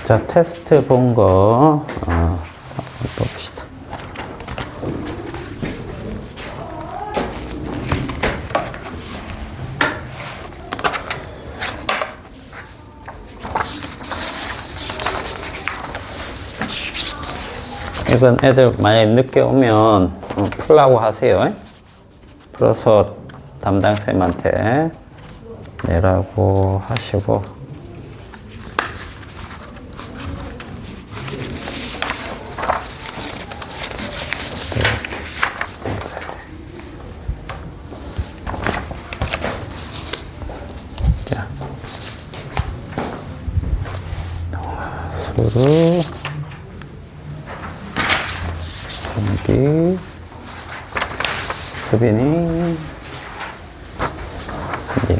자, 테스트 본 거, 봅시다. 이건 애들 만약에 늦게 오면 풀라고 하세요. 풀어서 담당쌤한테 내라고 하시고. 자, 수루 공기 수빈이 이제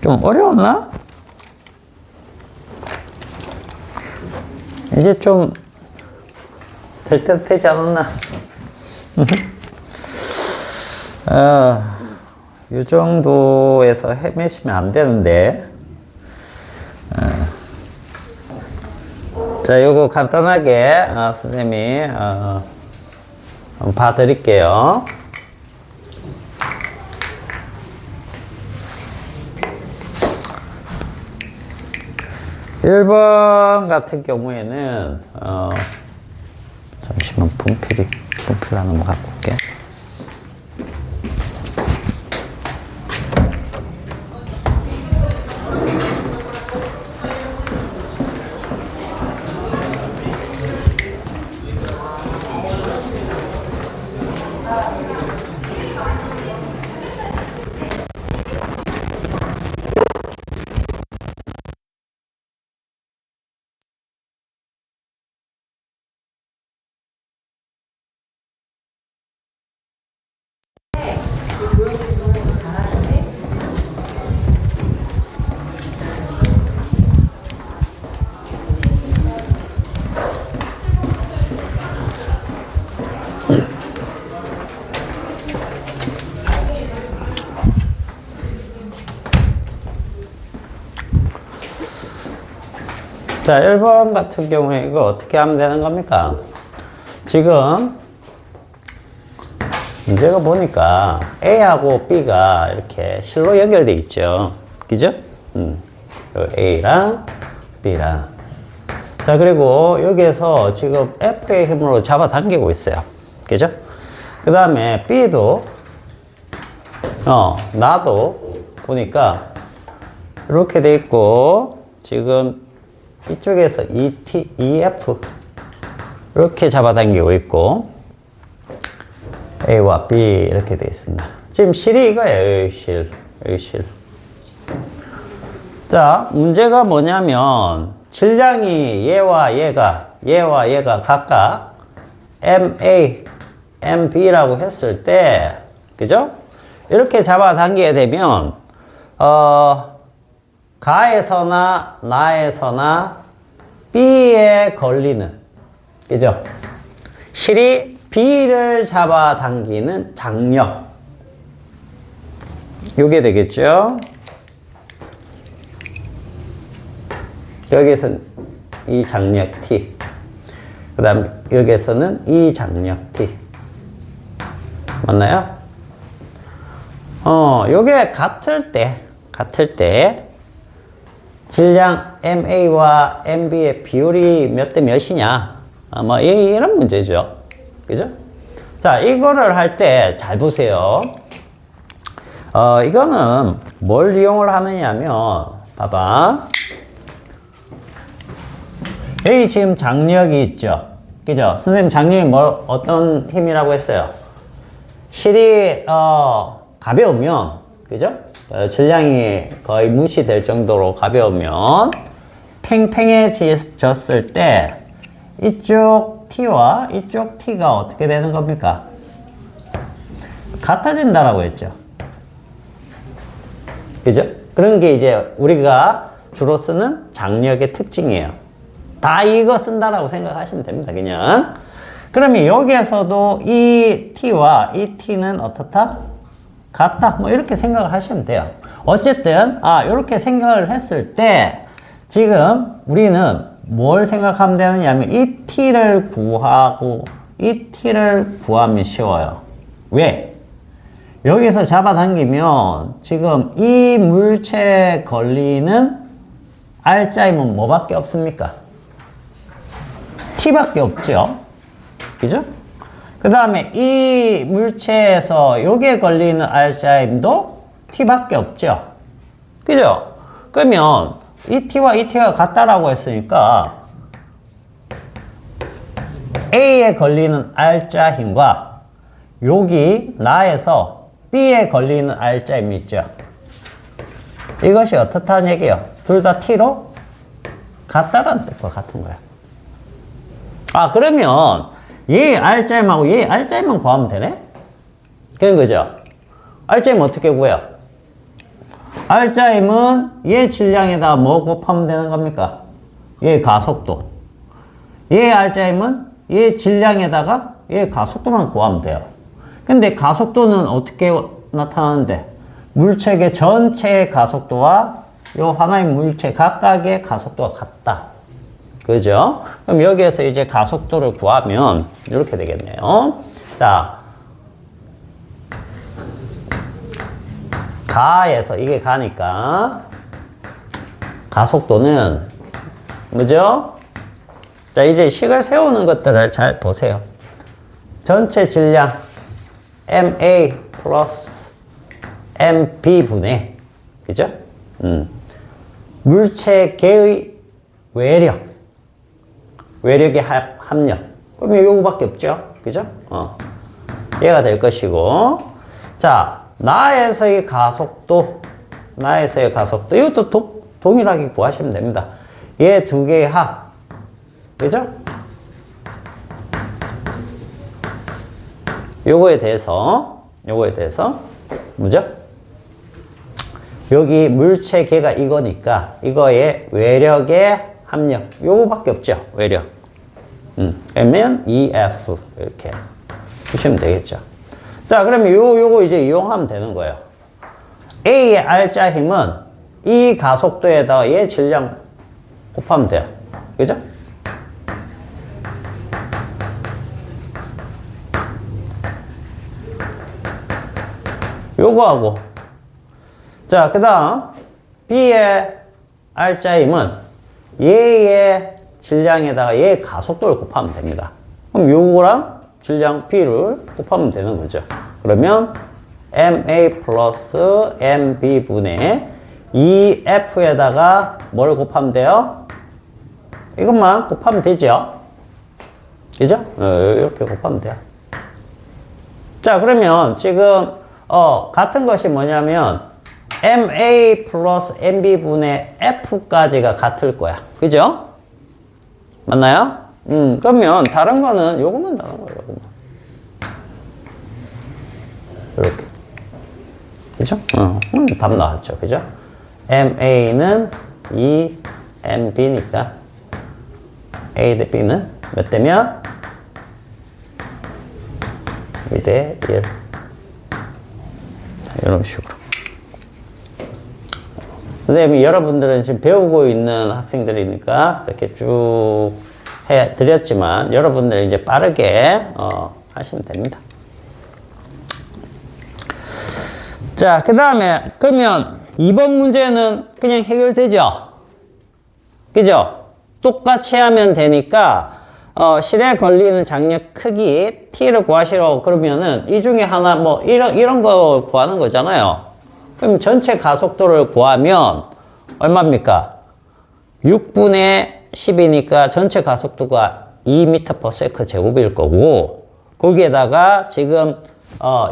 좀 어려웠나? 이제 좀 될 때 되지 않았나? 이 정도에서 헤매시면 안 되는데. 자, 요거 간단하게 선생님이 한번 봐드릴게요. 1번 같은 경우에는 잠시만 분필 하나 갖고 올게. 자, 1번 같은 경우에 이거 어떻게 하면 되는 겁니까? 지금 문제가 보니까 A하고 B가 이렇게 실로 연결되어 있죠. 그죠? A랑 B랑. 자, 그리고 여기에서 지금 F의 힘으로 잡아당기고 있어요. 그죠? 그 다음에 B도, 나도 보니까 이렇게 돼 있고, 지금 이쪽에서 EF 이렇게 잡아당기고 있고 A와 B 이렇게 되어 있습니다. 지금 실이 이거예요. 여기 실. 자, 문제가 뭐냐면 질량이 얘와 얘가 각각 MA, MB라고 했을 때, 그죠? 이렇게 잡아당기게 되면 가에서나 나에서나 B에 걸리는, 그죠? 실이 B를 잡아당기는 장력, 요게 되겠죠? 여기서는 이 장력 T, 그 다음 여기에서는 이 장력 T. 맞나요? 요게 같을 때 질량 MA와 MB의 비율이 몇 대 몇이냐? 뭐 이런 문제죠. 그죠? 자, 이거를 할 때 잘 보세요. 이거는 뭘 이용을 하느냐면, 봐봐. 여기 지금 장력이 있죠. 그죠? 선생님 장력이 어떤 힘이라고 했어요? 실이 가벼우면, 그죠? 질량이 거의 무시될 정도로 가벼우면 팽팽해졌을 때 이쪽 T와 이쪽 T가 어떻게 되는 겁니까? 같아진다라고 했죠. 그죠? 그런 게 이제 우리가 주로 쓰는 장력의 특징이에요. 다 이거 쓴다라고 생각하시면 됩니다. 그냥. 그러면 여기에서도 이 t와 이 t는 어떻다? 같다. 뭐 이렇게 생각을 하시면 돼요. 어쨌든 이렇게 생각을 했을 때 지금 우리는 뭘 생각하면 되느냐면 이 t를 구하고 이 t를 구하면 쉬워요. 왜? 여기서 잡아당기면 지금 이 물체에 걸리는 R자임은 뭐밖에 없습니까? t밖에 없죠. 그죠? 그 다음에 이 물체에서 여기에 걸리는 R자임도 t밖에 없죠. 그죠? 그러면 이 t와 이 t가 같다라고 했으니까 A에 걸리는 R자 힘과 여기 나에서 B에 걸리는 R자 힘이 있죠. 이것이 어떻다는 얘기예요? 둘 다 t로 같다라는 뜻과 같은 거야. 그러면 얘 R자 힘하고 얘 R자 힘만 구하면 되네? 그런 거죠. R자 힘 어떻게 구해요? R자 힘은 얘 질량에다 뭐 곱하면 되는 겁니까? 얘 가속도. 얘 R자 힘은 얘 질량에다가 얘 가속도만 구하면 돼요. 근데 가속도는 어떻게 나타나는데? 물체계 전체의 가속도와 요 하나의 물체 각각의 가속도가 같다. 그죠? 그럼 여기에서 이제 가속도를 구하면 이렇게 되겠네요. 자, 가에서 이게 가니까 가속도는 뭐죠? 자, 이제 식을 세우는 것들을 잘 보세요. 전체 질량 MA 플러스 MB분의 그죠? 물체계의 외력의 합력. 그러면 요거밖에 없죠? 그죠? 얘가 될 것이고. 자, 나에서의 가속도. 이것도 동일하게 구하시면 됩니다. 얘 두 개의 합. 그죠? 요거에 대해서, 뭐죠? 여기 물체계가 이거니까, 이거의 외력의 합력. 요거밖에 없죠? 외력. 그러면 EF. 이렇게 보시면 되겠죠. 자, 그러면 요거 이제 이용하면 되는 거예요. A의 R자 힘은 이 가속도에다가 얘 질량 곱하면 돼요. 그죠? 요거하고. 자, 그 다음 B의 R자 힘은 얘의 질량에다가 얘의 가속도를 곱하면 됩니다. 그럼 요거랑 질량 B를 곱하면 되는 거죠. 그러면 MA 플러스 MB분의 EF에다가 뭘 곱하면 돼요? 이것만 곱하면 되죠. 그죠? 이렇게 곱하면 돼요. 자, 그러면 지금 같은 것이 뭐냐면 MA 플러스 MB분의 F까지가 같을 거야. 그죠? 맞나요? 그러면 다른 거는 요것만 다른 거예요. 요것만. 이렇게. 그죠? 답 나왔죠. 그죠? MA는 2, MB니까 A 대 B는 몇 대면? 2 대 1. 이런 식으로. 선생님이 여러분들은 지금 배우고 있는 학생들이니까 이렇게 쭉 해드렸지만 여러분들 이제 빠르게 하시면 됩니다. 자, 그 다음에 그러면 2번 문제는 그냥 해결되죠? 그죠? 똑같이 하면 되니까 실에 걸리는 장력 크기 T를 구하시라고 그러면은 이 중에 하나 뭐 이런 거 구하는 거잖아요. 그럼 전체 가속도를 구하면 얼마입니까? 6분의 10이니까 전체 가속도가 2m/s 제곱일 거고 거기에다가 지금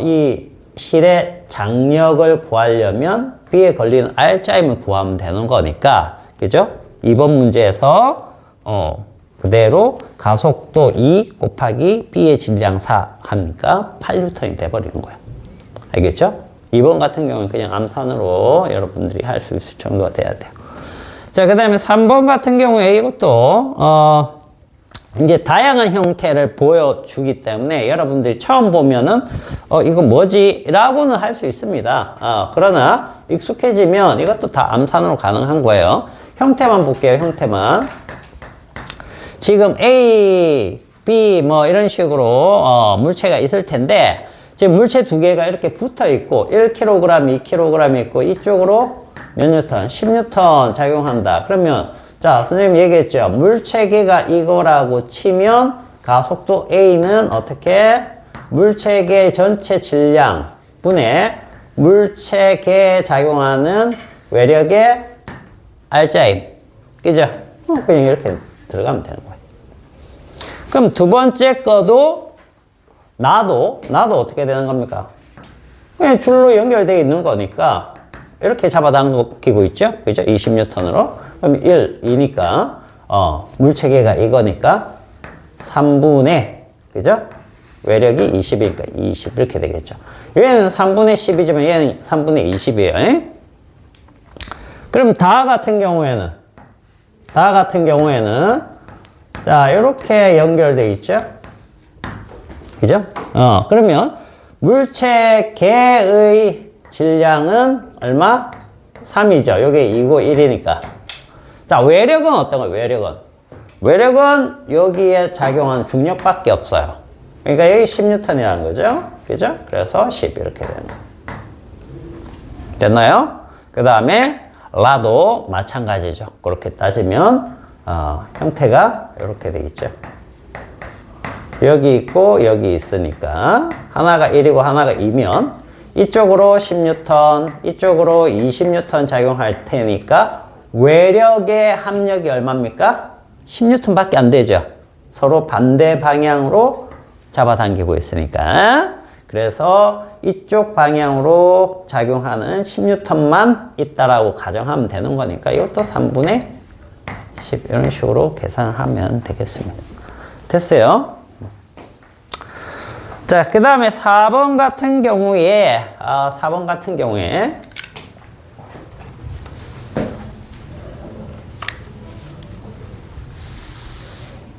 이 실의 장력을 구하려면 B에 걸리는 R자임을 구하면 되는 거니까 그죠? 이번 문제에서 그대로 가속도 2 곱하기 B의 질량 4 하니까 8N이 돼버리는 거야. 알겠죠? 2번 같은 경우는 그냥 암산으로 여러분들이 할 수 있을 정도가 돼야 돼요. 자, 그 다음에 3번 같은 경우에 이것도, 이제 다양한 형태를 보여주기 때문에 여러분들이 처음 보면은, 이거 뭐지? 라고는 할 수 있습니다. 그러나 익숙해지면 이것도 다 암산으로 가능한 거예요. 형태만 볼게요, 형태만. 지금 A, B 뭐 이런 식으로 물체가 있을 텐데 지금 물체 두 개가 이렇게 붙어 있고 1kg, 2kg 있고 이쪽으로 몇 뉴턴? 10뉴턴 작용한다. 그러면 자, 선생님 얘기했죠. 물체계가 이거라고 치면 가속도 A는 어떻게? 물체계 전체 질량 분의 물체계에 작용하는 외력의 R자임. 그죠? 그냥 이렇게 들어가면 되는 거예요. 그럼 두 번째 거도 나도 어떻게 되는 겁니까? 그냥 줄로 연결되어 있는 거니까 이렇게 잡아당기고 있죠? 그죠? 20뉴턴으로. 그럼 1, 2니까 물체계가 이거니까 3분의 그죠? 외력이 20이니까 20 이렇게 되겠죠. 얘는 3분의 10이지만 얘는 3분의 20이에요. 그럼 다 같은 경우에는 자, 이렇게 연결되어 있죠? 그죠? 그러면 물체계의 질량은 얼마? 3이죠. 요게 2고 1이니까. 자, 외력은 어떤 거예요? 외력은 여기에 작용하는 중력밖에 없어요. 그러니까 여기 10뉴턴이라는 거죠. 그죠? 그래서 10 이렇게 되는 거예요. 됐나요? 그 다음에 라도 마찬가지죠. 그렇게 따지면 형태가 이렇게 되겠죠. 여기 있고 여기 있으니까 하나가 1이고 하나가 2면 이쪽으로 10뉴턴, 이쪽으로 20뉴턴 작용할 테니까 외력의 합력이 얼마입니까? 10뉴턴밖에 안 되죠. 서로 반대 방향으로 잡아당기고 있으니까. 그래서 이쪽 방향으로 작용하는 10뉴턴만 있다라고 가정하면 되는 거니까 이것도 3분의 10 이런 식으로 계산을 하면 되겠습니다. 됐어요? 자, 그 다음에 4번 같은 경우에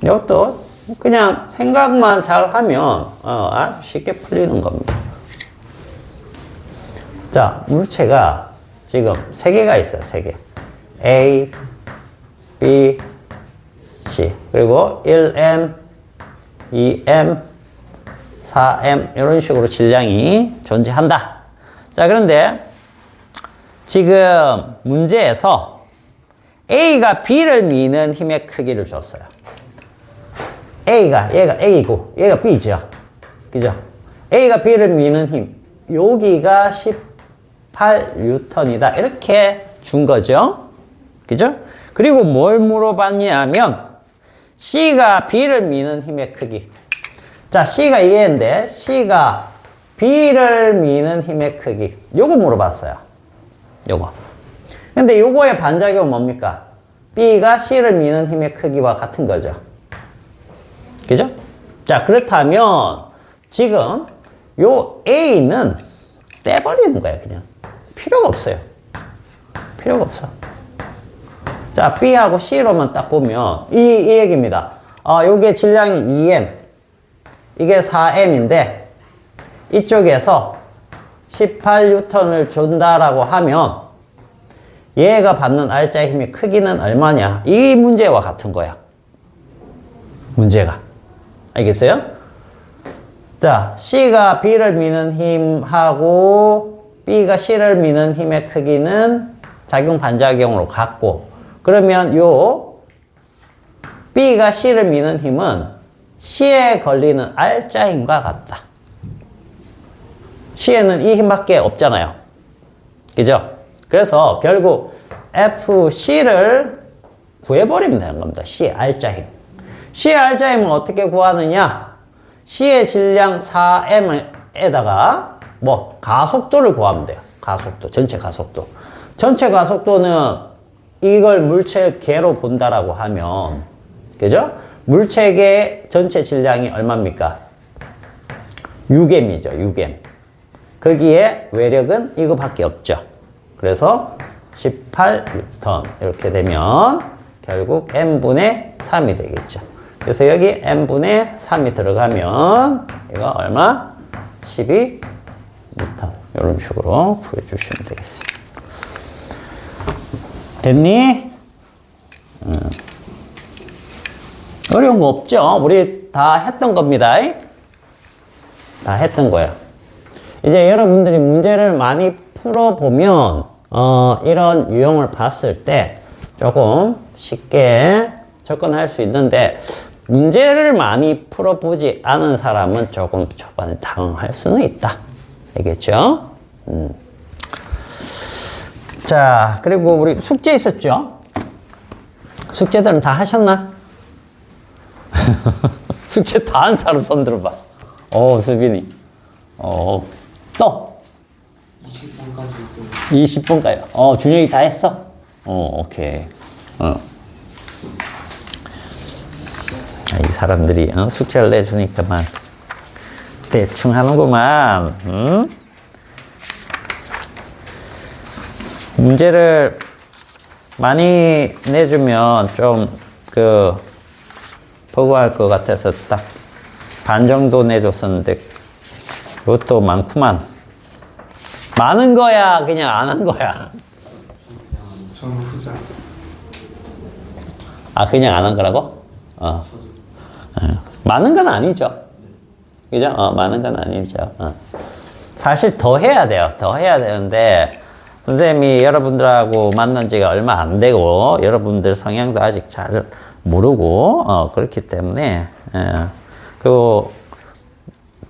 이것도 그냥 생각만 잘 하면 아주 쉽게 풀리는 겁니다. 자, 물체가 지금 3개가 있어요. 3개. A, B, C. 그리고 1M, 2M, 4M 이런 식으로 질량이 존재한다. 자, 그런데 지금 문제에서 A가 B를 미는 힘의 크기를 줬어요. 얘가 A고 얘가 B죠. 그죠? A가 B를 미는 힘 여기가 18N이다. 이렇게 준 거죠. 그죠? 그리고 뭘 물어봤냐면 C가 B를 미는 힘의 크기. 자, C가 이해인데 C가 B를 미는 힘의 크기. 요거 물어봤어요. 요거. 근데 요거의 반작용은 뭡니까? B가 C를 미는 힘의 크기와 같은 거죠. 그죠? 자, 그렇다면 지금 요 A는 떼버리는 거예요. 그냥 필요가 없어요. 필요가 없어. 자, B하고 C로만 딱 보면 이 얘기입니다. 요게 질량이 2M 이게 4M인데 이쪽에서 18N을 준다라고 하면 얘가 받는 R자의 힘의 크기는 얼마냐? 이 문제와 같은 거야. 문제가. 알겠어요? 자, C가 B를 미는 힘하고 B가 C를 미는 힘의 크기는 작용 반작용으로 같고, 그러면 요 B가 C를 미는 힘은 C에 걸리는 R자 힘과 같다. C에는 이 힘밖에 없잖아요. 그죠? 그래서 결국 FC를 구해버리면 되는 겁니다. C의 R자 힘. C의 R자 힘은 어떻게 구하느냐? C의 질량 4M에다가 뭐 가속도를 구하면 돼요. 가속도, 전체 가속도. 전체 가속도는 이걸 물체계로 본다라고 하면, 그죠? 물체계 전체 질량이 얼마입니까? 6M이죠, 6M. 거기에 외력은 이거밖에 없죠. 그래서 18뉴턴 이렇게 되면 결국 n분의 3이 되겠죠. 그래서 여기 n분의 3이 들어가면 이거 얼마? 12뉴턴 이런 식으로 구해주시면 되겠습니다. 됐니? 어려운 거 없죠? 우리 다 했던 겁니다. 다 했던 거예요. 이제 여러분들이 문제를 많이 풀어보면 이런 유형을 봤을 때 조금 쉽게 접근할 수 있는데 문제를 많이 풀어보지 않은 사람은 조금 초반에 당황할 수는 있다. 알겠죠? 자, 그리고 우리 숙제 있었죠? 숙제들은 다 하셨나? 숙제 다 한 사람 손 들어봐. 수빈이. 또? 20분까지. 준영이 다 했어? 오케이. 이 사람들이 숙제를 내주니까만 대충 하는구만. 문제를 많이 내주면 좀 버거할 것 같아서 딱 반 정도 내줬었는데 이것도 많구만. 많은 거야, 그냥 안 한 거야? 저는 후자. 그냥 안 한 거라고? 많은 건 아니죠. 그죠? 많은 건 아니죠. 사실 더 해야 돼요. 더 해야 되는데, 선생님이 여러분들하고 만난 지가 얼마 안 되고, 여러분들 성향도 아직 잘 모르고, 그렇기 때문에, 그리고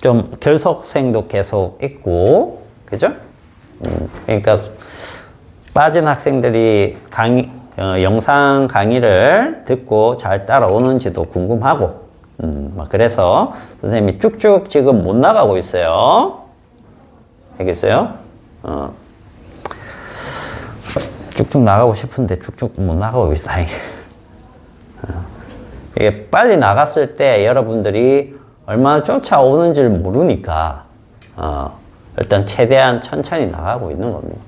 좀 결석생도 계속 있고, 그죠? 그러니까 빠진 학생들이 영상 강의를 듣고 잘 따라오는지도 궁금하고, 그래서 선생님이 쭉쭉 지금 못 나가고 있어요. 알겠어요? 쭉쭉 나가고 싶은데 쭉쭉 못 나가고 있어. 이게 빨리 나갔을 때 여러분들이 얼마나 쫓아오는지를 모르니까 일단 최대한 천천히 나가고 있는 겁니다.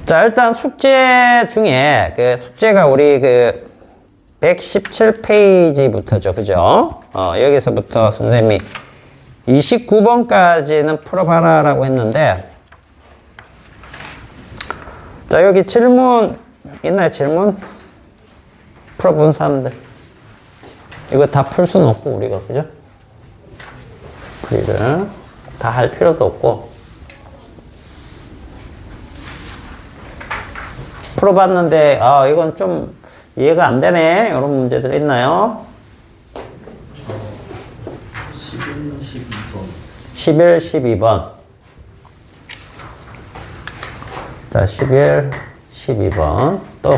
자, 일단 숙제 중에 숙제가 우리 117페이지부터죠. 그죠? 여기서부터 선생님이 29번까지는 풀어봐라 라고 했는데, 자, 여기 질문 있나요? 질문? 풀어본 사람들. 이거 다 풀 수는 없고, 우리가. 그죠? 풀이를 다 할 필요도 없고. 풀어봤는데, 이건 좀 이해가 안 되네. 이런 문제들 있나요? 11, 12번. 자, 11, 12번. 또.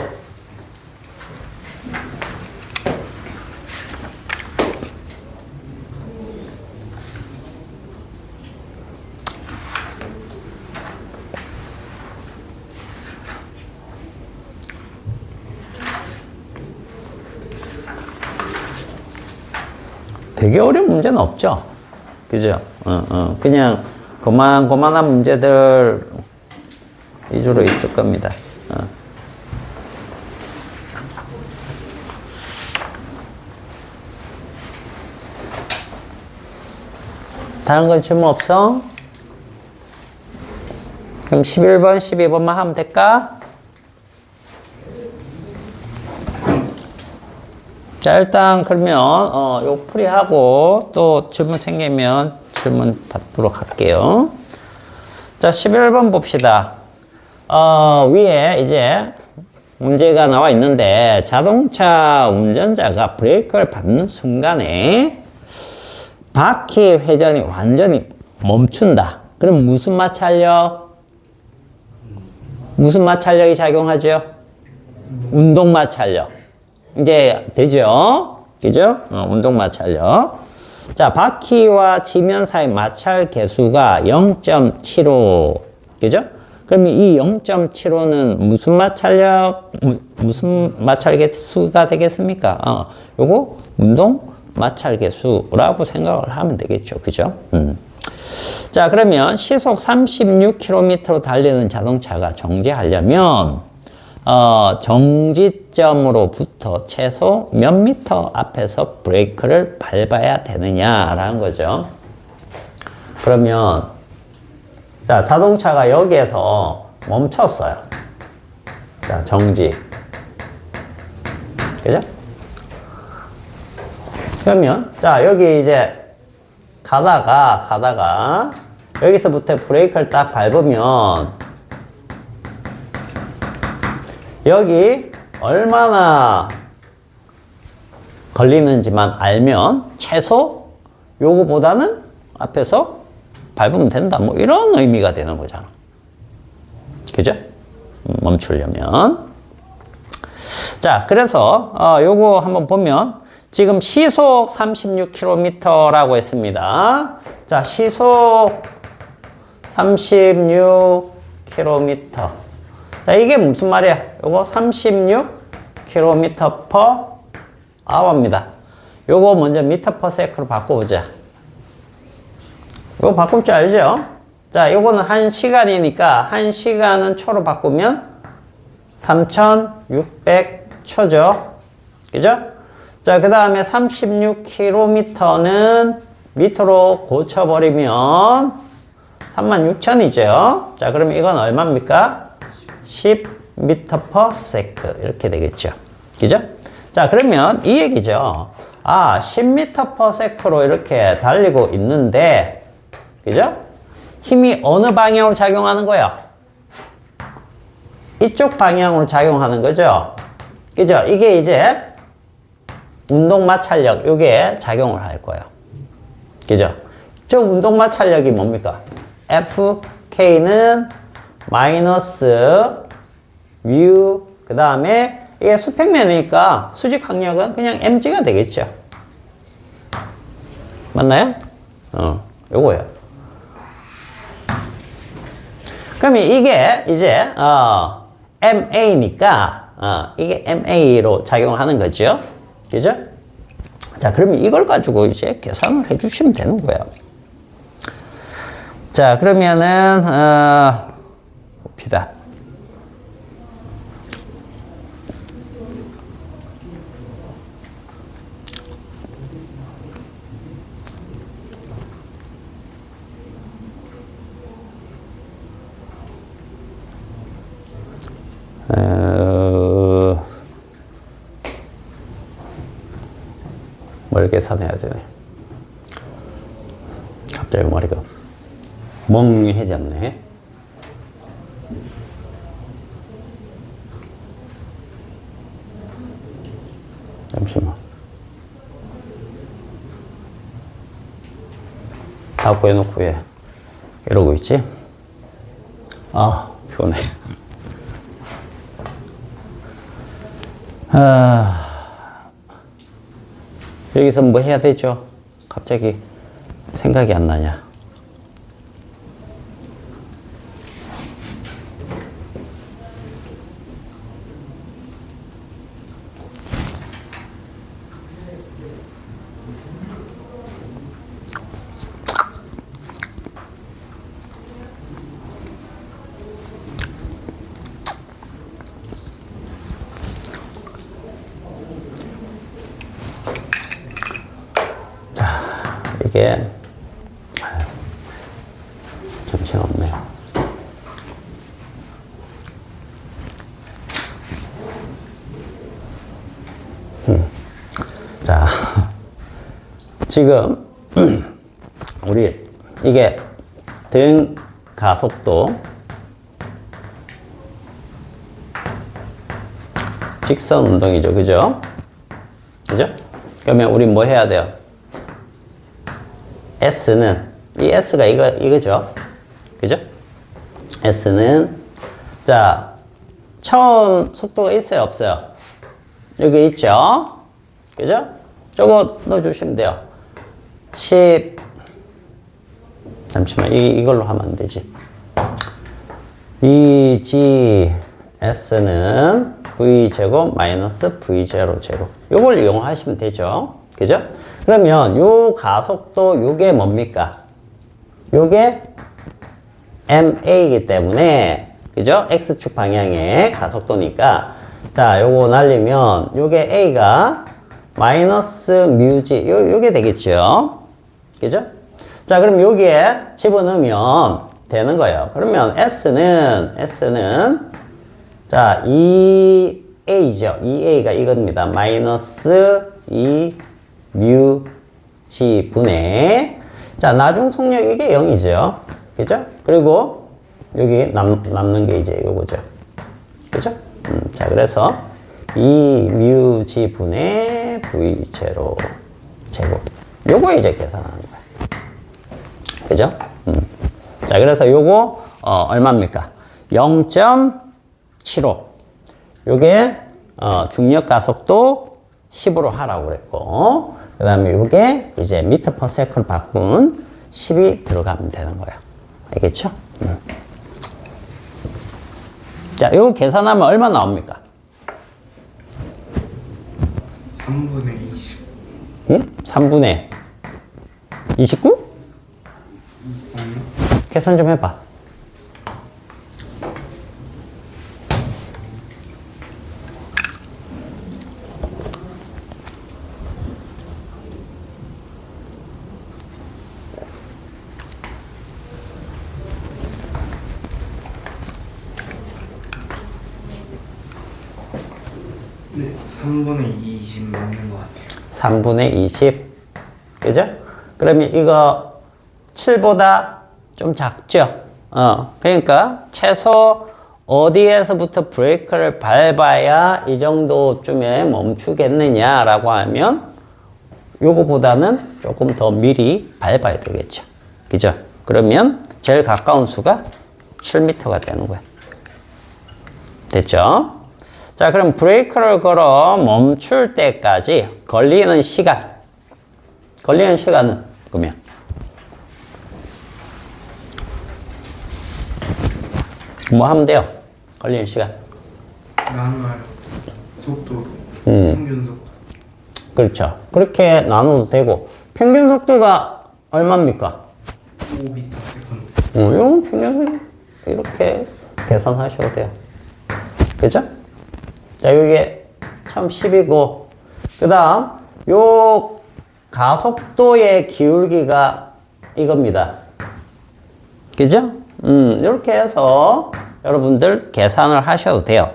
되게 어려운 문제는 없죠. 그죠? 그냥 고만고만한 문제들 위주로 있을 겁니다. 다른 건 질문 없어? 그럼 11번, 12번만 하면 될까? 자, 일단 그러면 요 풀이하고 또 질문 생기면 질문 받도록 할게요. 자, 11번 봅시다. 위에 이제 문제가 나와 있는데, 자동차 운전자가 브레이크를 밟는 순간에 바퀴 회전이 완전히 멈춘다. 그럼 무슨 마찰력? 무슨 마찰력이 작용하죠? 운동 마찰력. 이제 되죠? 그죠? 운동 마찰력. 자, 바퀴와 지면 사이 마찰 개수가 0.75. 그죠? 그럼 이 0.75는 무슨 마찰력, 무슨 마찰 개수가 되겠습니까? 요거 운동 마찰 개수라고 생각을 하면 되겠죠. 그죠? 자, 그러면 시속 36km로 달리는 자동차가 정지하려면 정지점으로부터 최소 몇 미터 앞에서 브레이크를 밟아야 되느냐라는 거죠. 그러면 자, 자동차가 여기에서 멈췄어요. 자, 정지. 그죠? 그러면 자, 여기 이제 가다가 여기서부터 브레이크를 딱 밟으면 여기 얼마나 걸리는지만 알면 최소 요거보다는 앞에서 밟으면 된다. 뭐 이런 의미가 되는 거잖아. 그죠? 멈추려면. 자, 그래서 요거 한번 보면 지금 시속 36km라고 했습니다. 자, 시속 36km. 자, 이게 무슨 말이야? 요거 36km/h입니다. 요거 먼저 m/s로 바꿔보자. 요거 바꿀 줄 알죠? 자, 요거는 1시간이니까 1시간은 초로 바꾸면 3600초죠. 그죠? 자, 그 다음에 36km는 미터로 고쳐버리면 36,000이죠. 자, 그러면 이건 얼마입니까? 10m/s 이렇게 되겠죠. 그죠? 자, 그러면 이 얘기죠. 10m/s로 이렇게 달리고 있는데, 그죠? 힘이 어느 방향으로 작용하는 거야? 이쪽 방향으로 작용하는 거죠. 그죠? 이게 이제 운동 마찰력, 요게 작용을 할 거예요. 그죠? 저 운동 마찰력이 뭡니까? FK는 마이너스 뮤, 그 다음에 이게 수평면이니까 수직 항력은 그냥 mg가 되겠죠. 맞나요? 요거예요. 그러면 이게 이제 MA니까 이게 MA로 작용하는 거죠. 그죠? 자, 그러면 이걸 가지고 이제 계산을 해 주시면 되는 거예요. 자, 그러면은 봅시다. 뭘 계산해야 되네. 갑자기 머리가 멍해졌네. 잠시만. 다 구해놓고 이러고 있지? 피곤해. 여기서 뭐 해야 되죠? 갑자기 생각이 안 나냐? 이게 정신없네요. 자, 지금 우리 이게 등 가속도 직선 운동이죠. 그죠? 그죠? 그러면 우리 뭐 해야 돼요? S는, 이 S가 이거죠. 그죠? S는, 자, 처음 속도가 있어요, 없어요? 여기 있죠? 그죠? 저거 넣어주시면 돼요. 10, 잠시만, 이걸로 하면 안 되지. VGS는 V제곱 마이너스 V0, 제로. 요걸 이용하시면 되죠. 그죠? 그러면 요 가속도 요게 뭡니까? 요게 ma이기 때문에, 그죠? x축 방향의 가속도니까, 자, 요거 날리면, 요게 a가 마이너스 뮤g, 요게 되겠죠? 그죠? 자, 그럼 여기에 집어넣으면 되는 거예요. 그러면 S는, 자, 2A죠. 2A가 이겁니다. 마이너스 2뮤g 분의, 자, 나중 속력 이게 0이죠. 그죠? 그리고 여기 남는 게 이제 요거죠. 그죠? 자, 그래서 2뮤g 분의 V0 제곱. 요거 이제 계산하는 거예요. 그죠? 자, 그래서 요거, 얼마입니까? 0.75. 요게, 중력 가속도 10으로 하라고 그랬고, 그 다음에 요게 이제 미터 퍼 세컨드 바꾼 10이 들어가면 되는 거예요. 알겠죠? 자, 요거 계산하면 얼마 나옵니까? 3분의 20. 응? 3분의 29? 계산 좀 해봐. 네, 3분의 20 맞는 것 같아요. 3분의 20. 그죠? 그러면 이거 7보다 좀 작죠? 그러니까 최소 어디에서부터 브레이크를 밟아야 이 정도쯤에 멈추겠느냐라고 하면 요거보다는 조금 더 미리 밟아야 되겠죠. 그죠? 그러면 제일 가까운 수가 7m가 되는 거예요. 됐죠? 자, 그럼 브레이크를 걸어 멈출 때까지 걸리는 시간은 그러면 뭐 하면 돼요? 걸리는 시간. 나눠요. 속도. 평균 속도. 그렇죠. 그렇게 나눠도 되고, 평균 속도가 얼마입니까? 5m 세컨드. 이건 평균 이렇게 계산하셔도 돼요. 그죠? 자, 이게 참 10이고, 그 다음, 요 가속도의 기울기가 이겁니다. 그죠? 이렇게 해서 여러분들 계산을 하셔도 돼요.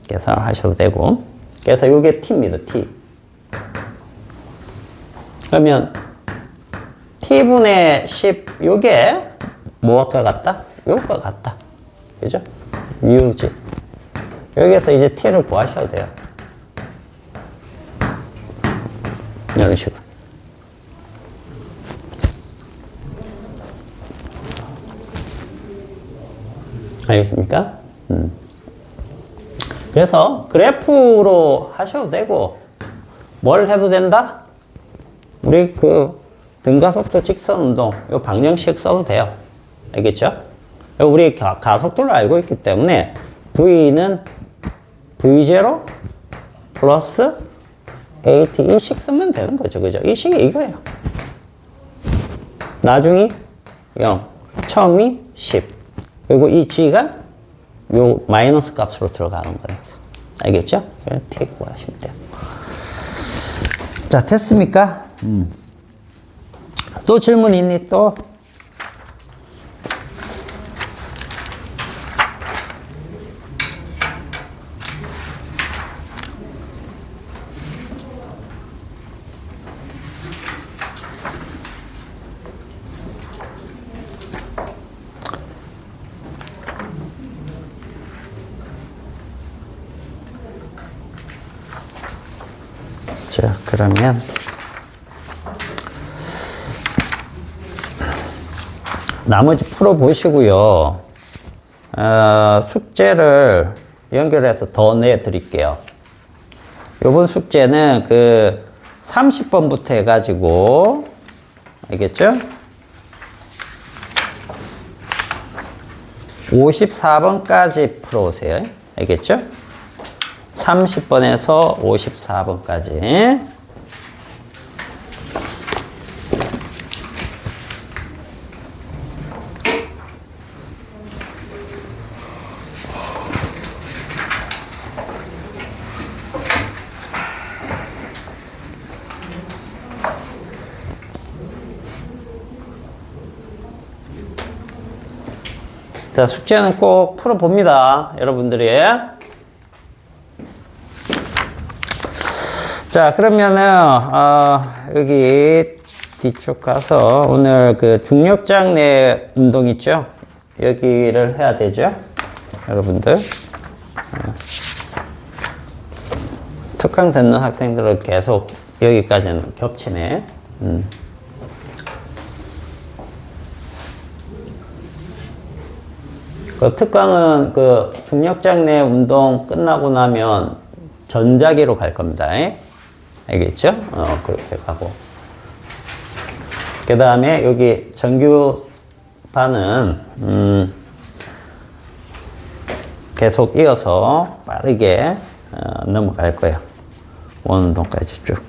계산을 하셔도 되고. 그래서 요게 t입니다, t. 그러면 t분의 10, 요게 뭐가 같다? 요거 같다. 그죠? 뮤지. 여기에서 이제 t를 구하셔도 돼요. 이런 식으로. 알겠습니까? 그래서 그래프로 하셔도 되고, 뭘 해도 된다? 우리 그 등가속도 직선 운동, 요 방정식 써도 돼요. 알겠죠? 우리 가속도를 알고 있기 때문에 V는 V0 플러스 AT 이 식 쓰면 되는 거죠. 그죠? 이 식이 이거예요. 나중이 0, 처음이 10. 그리고 이 G가 요 마이너스 값으로 들어가는 거니까. 알겠죠? 그래서 T 구하시면 돼요. 자, 됐습니까? 또 질문 있니? 또? 자, 그러면 나머지 풀어보시고요. 숙제를 연결해서 더 내드릴게요. 요번 숙제는 그 30번부터 해가지고, 알겠죠? 54번까지 풀어오세요. 알겠죠? 30번에서 54번까지. 자, 숙제는 꼭 풀어봅니다. 여러분들이. 자, 그러면은, 여기 뒤쪽 가서 오늘 그 중력장내 운동 있죠? 여기를 해야 되죠? 여러분들. 특강 듣는 학생들은 계속 여기까지는 겹치네. 그 특강은 그 중력장내 운동 끝나고 나면 전자기로 갈 겁니다. 알겠죠? 그렇게 가고. 그 다음에 여기 정규반은, 계속 이어서 빠르게 넘어갈 거예요. 원운동까지 쭉.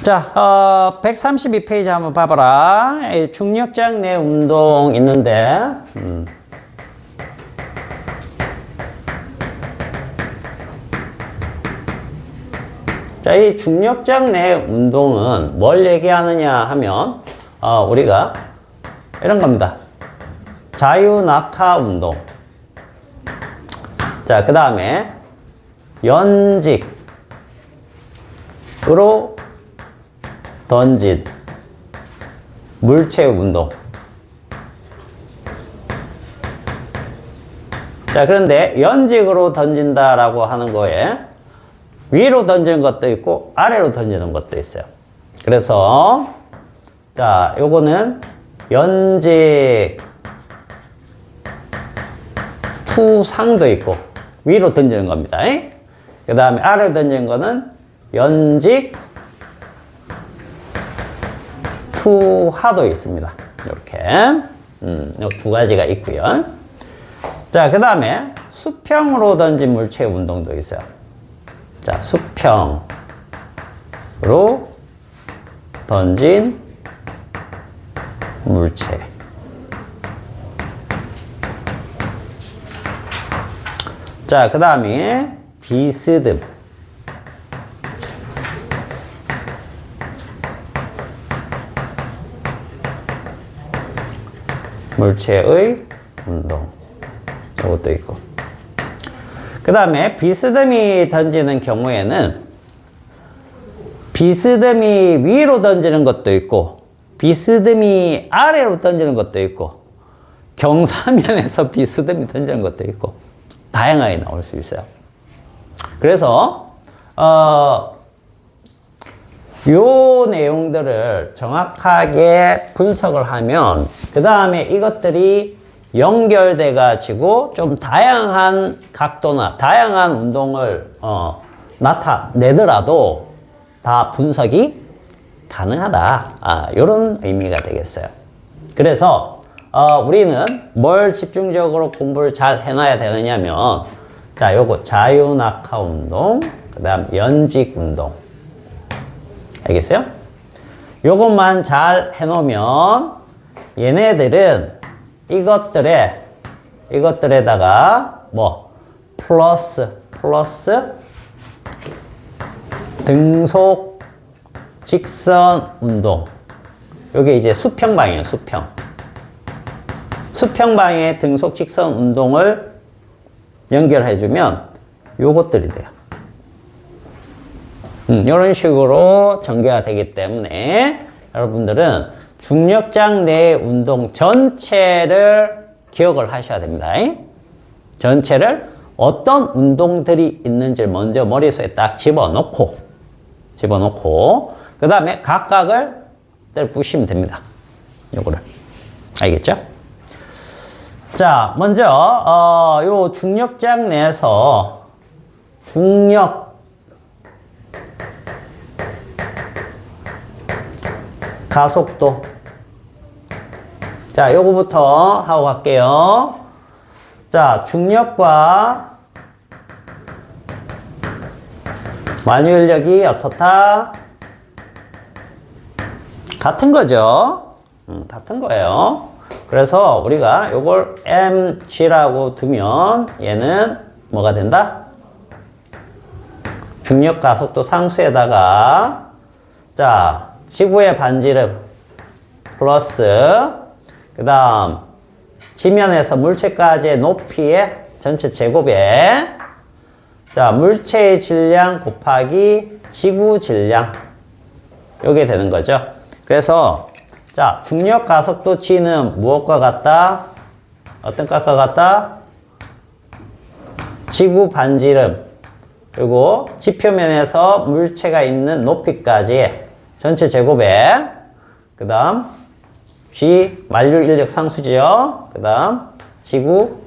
자, 132페이지 한번 봐봐라. 중력장 내 운동 있는데, 자, 이 중력장 내 운동은 뭘 얘기하느냐 하면, 우리가 이런 겁니다. 자유낙하 운동. 자, 그 다음에 연직으로 던진 물체 운동. 자, 그런데 연직으로 던진다라고 하는 거에 위로 던지는 것도 있고 아래로 던지는 것도 있어요. 그래서 자, 요거는 연직 투상도 있고 위로 던지는 겁니다. 그 다음에 아래로 던지는 거는 연직 투하도 있습니다. 이렇게 요 두 가지가 있고요. 자, 그 다음에 수평으로 던진 물체 운동도 있어요. 자, 수평으로 던진 물체. 자, 그 다음에 비스듬. 물체의 운동. 이것도 있고. 그 다음에 비스듬히 던지는 경우에는 비스듬히 위로 던지는 것도 있고 비스듬히 아래로 던지는 것도 있고 경사면에서 비스듬히 던지는 것도 있고 다양하게 나올 수 있어요. 그래서 요 내용들을 정확하게 분석을 하면 그 다음에 이것들이 연결돼 가지고 좀 다양한 각도나 다양한 운동을 나타내더라도 다 분석이 가능하다. 이런 의미가 되겠어요. 그래서 우리는 뭘 집중적으로 공부를 잘 해놔야 되느냐면 자, 요거 자유낙하 운동, 그 다음 연직 운동. 알겠어요? 요것만 잘 해놓으면 얘네들은 이것들에다가 뭐 플러스 등속 직선 운동. 요게 이제 수평방이에요. 수평방의 등속 직선 운동을 연결해주면 요것들이 돼요. 이런 식으로 전개가 되기 때문에 여러분들은 중력장 내 운동 전체를 기억을 하셔야 됩니다. 전체를 어떤 운동들이 있는지 먼저 머릿속에 딱 집어넣고 그 다음에 각각을 보시면 됩니다. 요거를. 알겠죠? 자, 먼저 요 중력장 내에서 중력 가속도. 자, 요거부터 하고 갈게요. 자, 중력과 만유인력이 어떻다? 같은 거죠. 같은 거예요. 그래서 우리가 요걸 mg라고 두면 얘는 뭐가 된다? 중력 가속도 상수에다가 자, 지구의 반지름 플러스 그 다음 지면에서 물체까지의 높이의 전체 제곱에 자, 물체의 질량 곱하기 지구 질량 요게 되는 거죠. 그래서 자, 중력 가속도 g는 무엇과 같다? 어떤 값과 같다? 지구 반지름 그리고 지표면에서 물체가 있는 높이까지 전체 제곱에 그 다음 g 만류 인력 상수지요. 그 다음 지구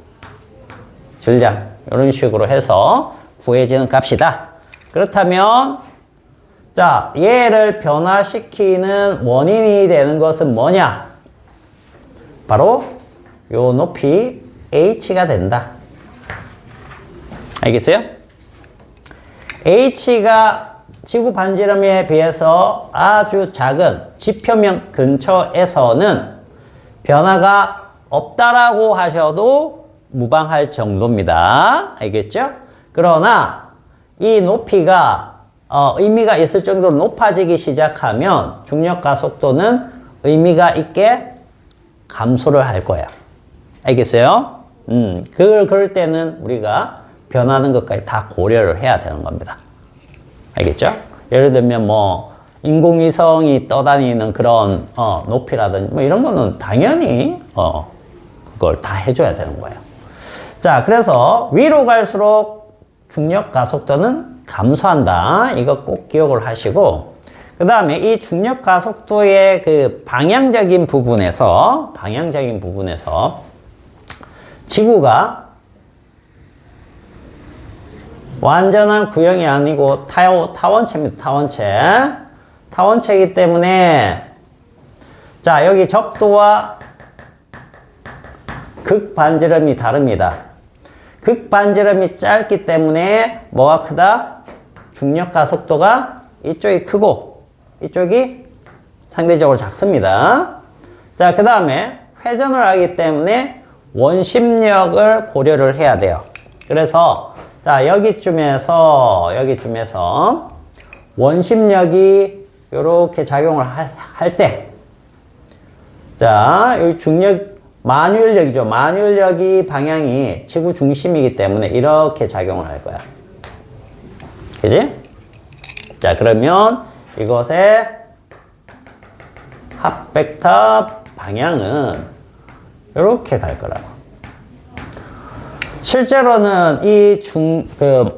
질량 이런 식으로 해서 구해지는 값이다. 그렇다면 자, 얘를 변화시키는 원인이 되는 것은 뭐냐? 바로 요 높이 h가 된다. 알겠어요? h가 지구 반지름에 비해서 아주 작은 지표면 근처에서는 변화가 없다라고 하셔도 무방할 정도입니다. 알겠죠? 그러나 이 높이가 의미가 있을 정도로 높아지기 시작하면 중력 가속도는 의미가 있게 감소를 할 거야. 알겠어요? 그럴 때는 우리가 변하는 것까지 다 고려를 해야 되는 겁니다. 알겠죠? 예를 들면 뭐 인공위성이 떠다니는 그런 높이라든지 뭐 이런 거는 당연히 그걸 다 해줘야 되는 거예요. 자, 그래서 위로 갈수록 중력 가속도는 감소한다. 이거 꼭 기억을 하시고 그 다음에 이 중력 가속도의 그 방향적인 부분에서 지구가 완전한 구형이 아니고 타원체입니다. 타원체이기 때문에 자, 여기 적도와 극반지름이 다릅니다. 극반지름이 짧기 때문에 뭐가 크다? 중력 가속도가 이쪽이 크고 이쪽이 상대적으로 작습니다. 자, 그 다음에 회전을 하기 때문에 원심력을 고려를 해야 돼요. 그래서 자, 여기쯤에서 원심력이 이렇게 작용을 할 때 자, 여기 중력 만유인력이죠. 만유인력이 방향이 지구 중심이기 때문에 이렇게 작용을 할 거야. 그지? 자, 그러면 이것의 합벡터 방향은 이렇게 갈 거라고. 실제로는 이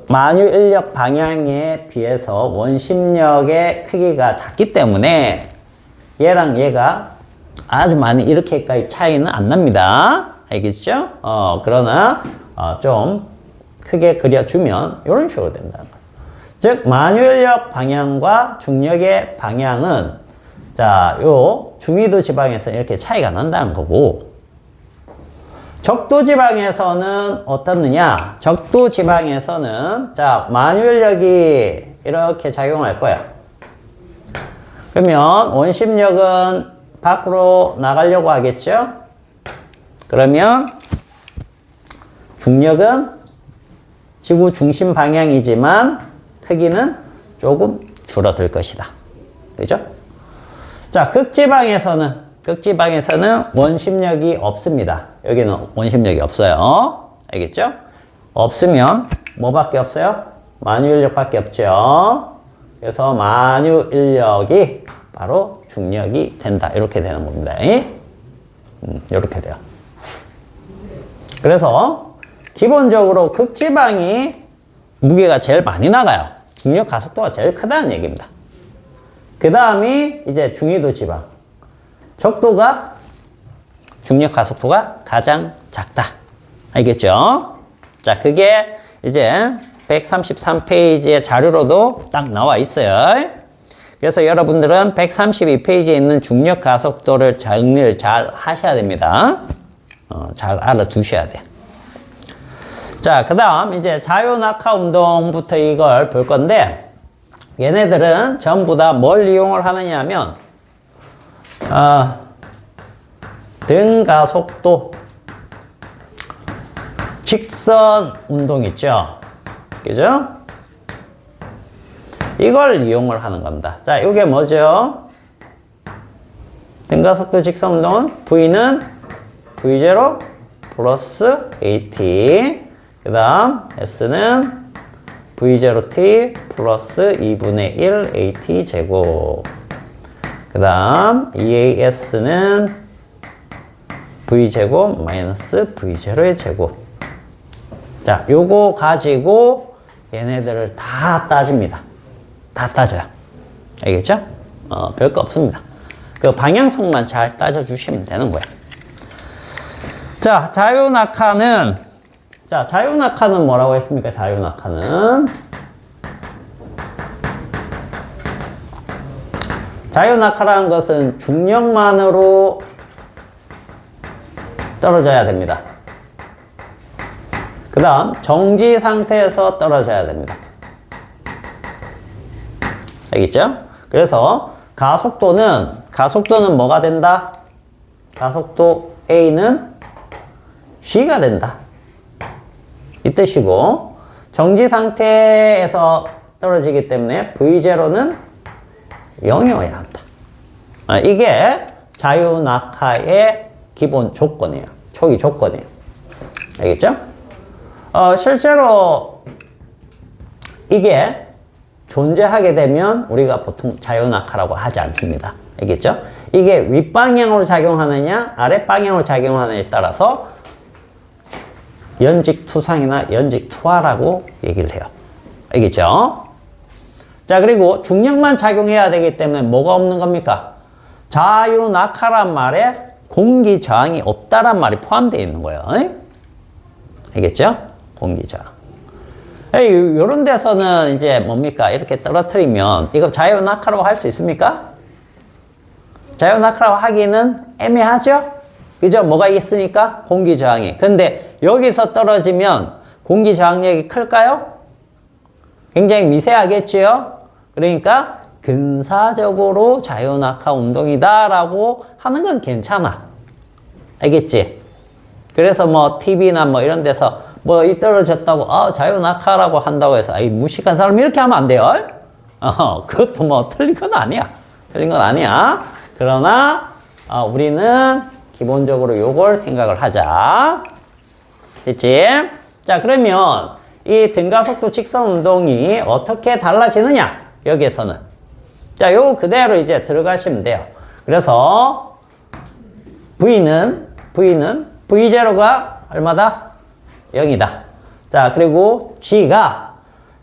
만유인력 방향에 비해서 원심력의 크기가 작기 때문에 얘랑 얘가 아주 많이 이렇게까지 차이는 안 납니다. 알겠죠? 그러나 좀 크게 그려주면 이런 식으로 된다는 거예요. 즉 만유인력 방향과 중력의 방향은 자, 요 중위도 지방에서 이렇게 차이가 난다는 거고 적도 지방에서는 어떻느냐? 적도 지방에서는 자, 만유인력이 이렇게 작용할 거야. 그러면 원심력은 밖으로 나가려고 하겠죠? 그러면 중력은 지구 중심 방향이지만 크기는 조금 줄어들 것이다. 그죠? 자, 극지방에서는 원심력이 없습니다. 여기는 원심력이 없어요. 알겠죠? 없으면 뭐밖에 없어요? 만유인력밖에 없죠. 그래서 만유인력이 바로 중력이 된다. 이렇게 되는 겁니다. 이렇게 돼요. 그래서 기본적으로 극지방이 무게가 제일 많이 나가요. 중력 가속도가 제일 크다는 얘기입니다. 그 다음이 이제 중위도 지방. 적도가 중력 가속도가 가장 작다. 알겠죠? 자, 그게 이제 133페이지의 자료로도 딱 나와 있어요. 그래서 여러분들은 132페이지에 있는 중력 가속도를 정리를 잘 하셔야 됩니다. 잘 알아두셔야 돼. 자, 그 다음 이제 자유낙하 운동부터 이걸 볼 건데 얘네들은 전부 다 뭘 이용을 하느냐 하면 등가속도 직선 운동 있죠? 그죠? 이걸 이용을 하는 겁니다. 자, 이게 뭐죠? 등가속도 직선 운동은 V는 V0, 플러스 AT. 그 다음 S는 V0t 플러스 2분의 1 AT 제곱. 그 다음 EAS는 V제곱 마이너스 V0의 제곱. 자, 요거 가지고 얘네들을 다 따집니다. 다 따져요. 알겠죠? 별거 없습니다. 그 방향성만 잘 따져주시면 되는 거예요. 자, 자유낙하는 뭐라고 했습니까? 자유낙하라는 것은 중력만으로 떨어져야 됩니다. 그 다음 정지 상태에서 떨어져야 됩니다. 알겠죠? 그래서 가속도는 뭐가 된다? 가속도 A는 G가 된다. 이 뜻이고, 정지 상태에서 떨어지기 때문에 V0는 0이어야 한다. 이게 자유낙하의 기본 조건이에요. 초기 조건이에요. 알겠죠? 실제로 이게 존재하게 되면 우리가 보통 자유낙하라고 하지 않습니다. 알겠죠? 이게 윗방향으로 작용하느냐, 아랫방향으로 작용하느냐에 따라서 연직투상이나 연직투하라고 얘기를 해요. 알겠죠? 자, 그리고 중력만 작용해야 되기 때문에 뭐가 없는 겁니까? 자유낙하란 말에 공기 저항이 없다란 말이 포함되어 있는 거예요. 알겠죠? 공기 저항. 요런 데서는 이제 뭡니까? 이렇게 떨어뜨리면 이거 자유낙하라고 할 수 있습니까? 자유낙하라고 하기는 애매하죠? 그죠? 뭐가 있으니까? 공기 저항이. 근데 여기서 떨어지면 공기 저항력이 클까요? 굉장히 미세하겠지요? 그러니까 근사적으로 자유낙하 운동이다라고 하는 건 괜찮아. 알겠지? 그래서 뭐 TV나 뭐 이런 데서 뭐 이 떨어졌다고 자유낙하라고 한다고 해서 무식한 사람 이렇게 하면 안 돼요. 그것도 뭐 틀린 건 아니야. 그러나 우리는 기본적으로 요걸 생각을 하자. 됐지? 자, 그러면 이 등가속도 직선 운동이 어떻게 달라지느냐? 여기에서는. 자, 요거 그대로 이제 들어가시면 돼요. 그래서 V는 V0가 얼마다? 0이다. 자, 그리고 G가,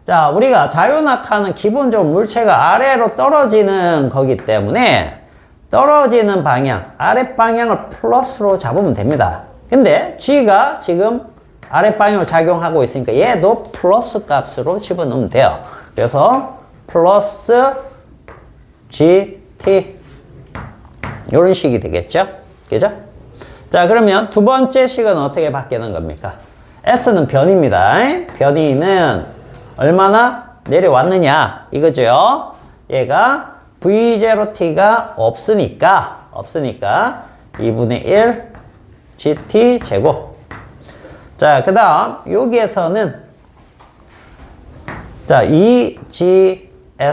자, 우리가 자유낙하는 기본적으로 물체가 아래로 떨어지는 거기 때문에 떨어지는 방향, 아랫방향을 플러스로 잡으면 됩니다. 근데 G가 지금 아랫방향으로 작용하고 있으니까 얘도 플러스 값으로 집어넣으면 돼요. 그래서 플러스 GT 이런 식이 되겠죠? 그죠? 자, 그러면 두 번째 식은 어떻게 바뀌는 겁니까? S는 변입니다. 변이는 얼마나 내려왔느냐 이거죠. 얘가 V0t가 없으니까 2분의 1 GT 제곱. 자, 그 다음 여기에서는 자, 2GS가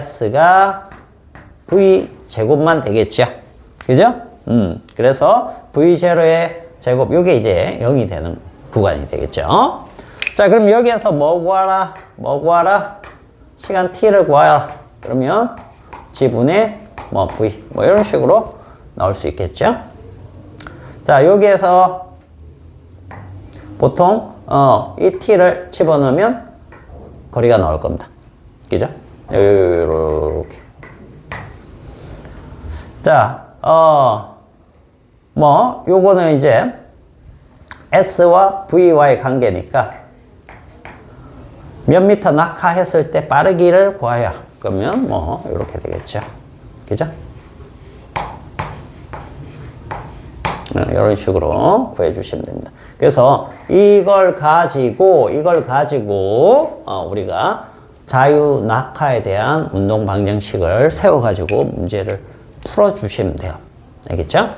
V 제곱만 되겠죠. 그죠? 그래서 V0의 제곱, 요게 이제 0이 되는 구간이 되겠죠. 자, 그럼 여기에서 뭐 구하라? 시간 t를 구하라. 그러면 G분의 뭐 V, 뭐 이런 식으로 나올 수 있겠죠. 자, 여기에서 보통 이 t를 집어넣으면 거리가 나올 겁니다. 그죠? 이렇게. 자, 뭐 요거는 이제 S와 V와의 관계니까 몇 미터 낙하했을 때 빠르기를 구하여. 그러면 뭐 이렇게 되겠죠. 그죠? 이런 식으로 구해 주시면 됩니다. 그래서 이걸 가지고 우리가 자유 낙하에 대한 운동 방정식을 세워 가지고 문제를 풀어 주시면 돼요. 알겠죠?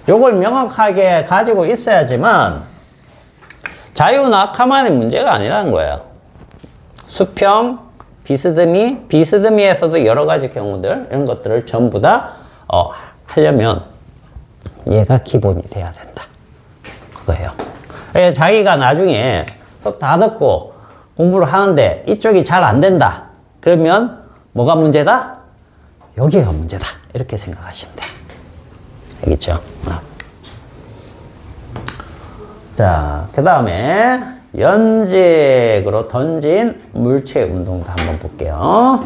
요걸 명확하게 가지고 있어야지만 자유 낙하만의 문제가 아니라는 거예요. 수평, 비스듬히에서도 여러 가지 경우들, 이런 것들을 전부 다 하려면 얘가 기본이 돼야 된다. 자기가 나중에 수업 다 듣고 공부를 하는데 이쪽이 잘 안 된다. 그러면 뭐가 문제다? 여기가 문제다. 이렇게 생각하시면 돼요. 알겠죠? 자, 그 다음에 연직으로 던진 물체 운동도 한번 볼게요.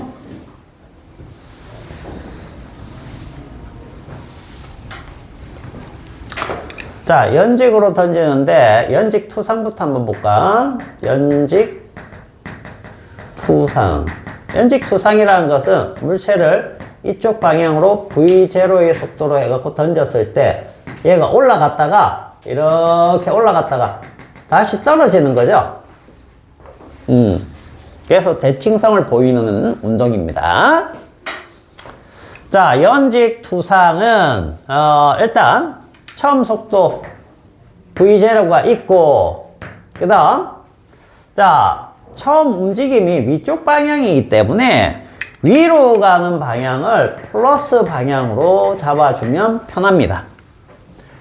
자, 연직으로 던지는데 연직 투상부터 한번 볼까? 연직 투상. 연직 투상이라는 것은 물체를 이쪽 방향으로 V0의 속도로 해갖고 던졌을 때 얘가 올라갔다가 이렇게 올라갔다가 다시 떨어지는 거죠. 그래서 대칭성을 보이는 운동입니다. 자, 연직 투상은 일단 처음 속도 V0가 있고 그 다음 자 처음 움직임이 위쪽 방향이기 때문에 위로 가는 방향을 플러스 방향으로 잡아주면 편합니다.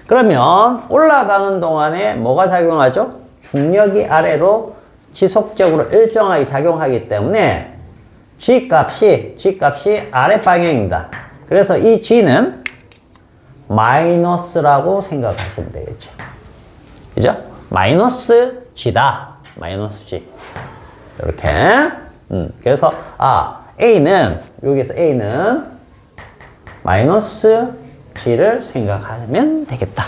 그러면 올라가는 동안에 뭐가 작용하죠? 중력이 아래로 지속적으로 일정하게 작용하기 때문에 G값이 아래 방향입니다. 그래서 이 G는 마이너스라고 생각하시면 되겠죠. 그죠? 마이너스 G다. 마이너스 G. 이렇게. 그래서, A는, 여기서 A는 마이너스 G를 생각하면 되겠다.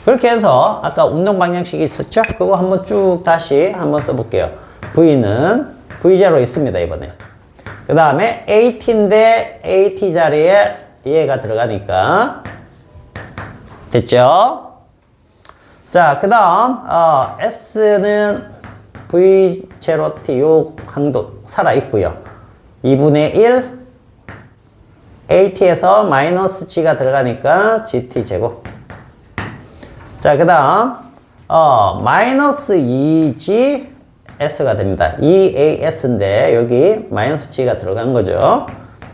그렇게 해서, 아까 운동 방향식이 있었죠? 그거 한번 쭉 다시 한번 써볼게요. V는 V0 있습니다, 이번에. 그 다음에 AT인데 AT 자리에 얘가 들어가니까, 됐죠? 자, 그 다음, S는 V0T 요 강도 살아있고요. 2분의 1 AT에서 마이너스 G가 들어가니까 GT 제곱. 자, 그 다음, 마이너스 2G S가 됩니다. 2AS인데 여기 마이너스 G가 들어간 거죠.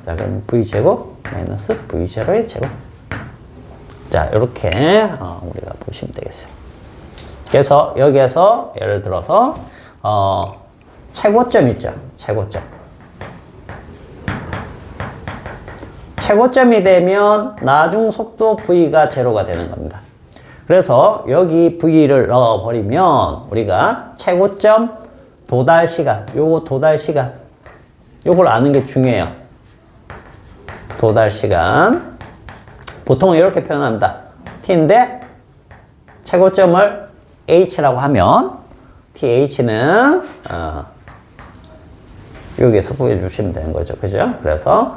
자, 그럼 V 제곱 마이너스 V0의 제곱. 자, 이렇게 우리가 보시면 되겠어요. 그래서 여기에서 예를 들어서 최고점 있죠. 최고점. 최고점이 되면 나중 속도 V가 제로가 되는 겁니다. 그래서 여기 V를 넣어버리면 우리가 최고점 도달 시간, 요거 도달 시간, 요걸 아는 게 중요해요. 도달 시간. 보통 이렇게 표현합니다. T인데 최고점을 H라고 하면 TH는 여기에서 구해주시면 되는 거죠. 그죠? 그래서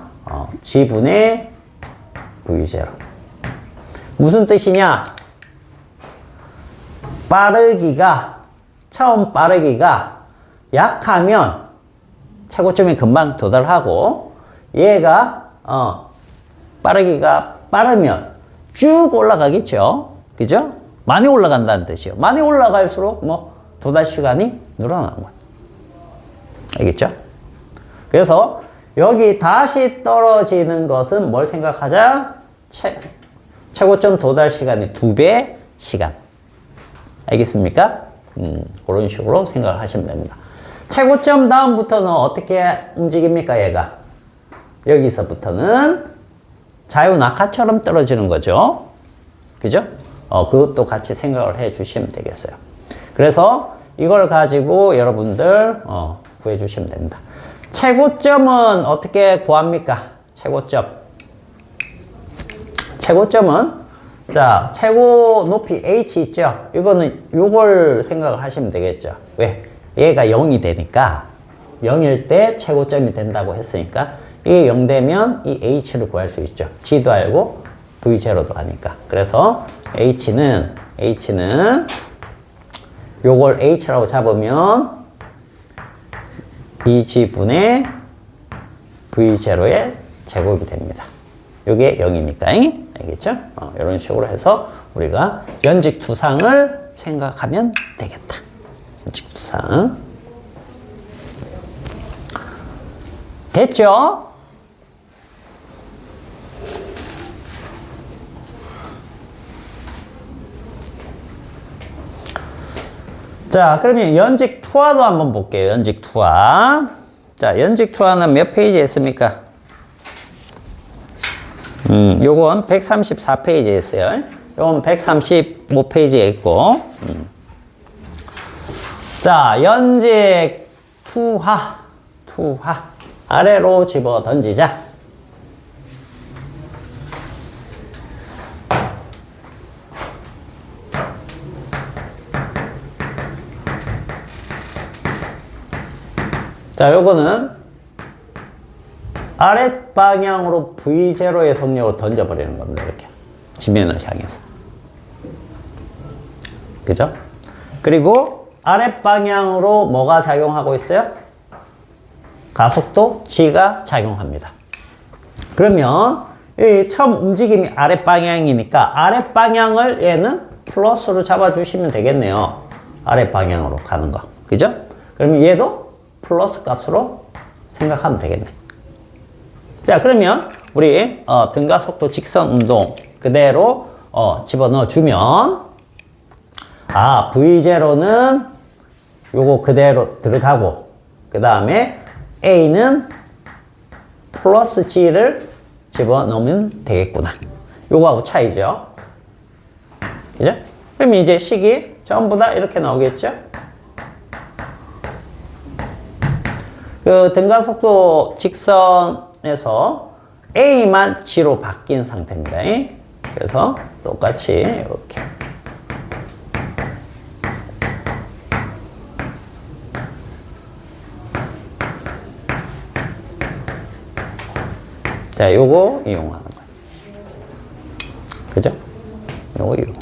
G분의 V0. 무슨 뜻이냐? 처음 빠르기가 약하면 최고점에 금방 도달하고 얘가 빠르기가 빠르면 쭉 올라가겠죠. 그죠? 많이 올라간다는 뜻이에요. 많이 올라갈수록 도달 시간이 늘어나는 거예요. 알겠죠? 그래서 여기 다시 떨어지는 것은 뭘 생각하자? 최고점 도달 시간이 2배 시간. 알겠습니까? 그런 식으로 생각을 하시면 됩니다. 최고점 다음부터는 어떻게 움직입니까, 얘가? 여기서부터는 자유낙하처럼 떨어지는 거죠. 그죠? 그것도 같이 생각을 해 주시면 되겠어요. 그래서 이걸 가지고 여러분들 구해 주시면 됩니다. 최고점은 어떻게 구합니까? 최고점은 자, 최고 높이 H 있죠? 요걸 생각을 하시면 되겠죠. 왜? 얘가 0이 되니까 0일 때 최고점이 된다고 했으니까 이게 0 되면 이 H를 구할 수 있죠. G도 알고 V0도 아니까. 그래서 H는 요걸 H라고 잡으면 2G분의 V0의 제곱이 됩니다. 요게 0이니까. 알겠죠? 이런 식으로 해서 우리가 연직투상을 생각하면 되겠다. 연직투상. 됐죠? 자, 그러면 연직 투하도 한번 볼게요. 연직 투하. 자, 연직 투하는 몇 페이지에 있습니까? 요건 134페이지에 있어요. 요건 135페이지에 있고. 자, 연직 투하. 아래로 집어 던지자. 자, 요거는 아랫방향으로 V0의 속력을 던져버리는 겁니다. 이렇게. 지면을 향해서. 그죠? 그리고 아랫방향으로 뭐가 작용하고 있어요? 가속도 G가 작용합니다. 그러면 이 처음 움직임이 아랫방향이니까 아랫방향을 얘는 플러스로 잡아주시면 되겠네요. 아랫방향으로 가는 거. 그죠? 그러면 얘도 플러스 값으로 생각하면 되겠네. 자, 그러면 우리 등가속도 직선 운동 그대로 집어넣어 주면 V0는 요거 그대로 들어가고 그 다음에 A는 플러스 G를 집어넣으면 되겠구나. 요거하고 차이죠. 그죠? 그럼 이제 식이 전부 다 이렇게 나오겠죠? 그 등가속도 직선에서 A만 G로 바뀐 상태입니다. 그래서 똑같이 이렇게. 자, 요거 이용하는 거예요. 그죠? 요거 이용.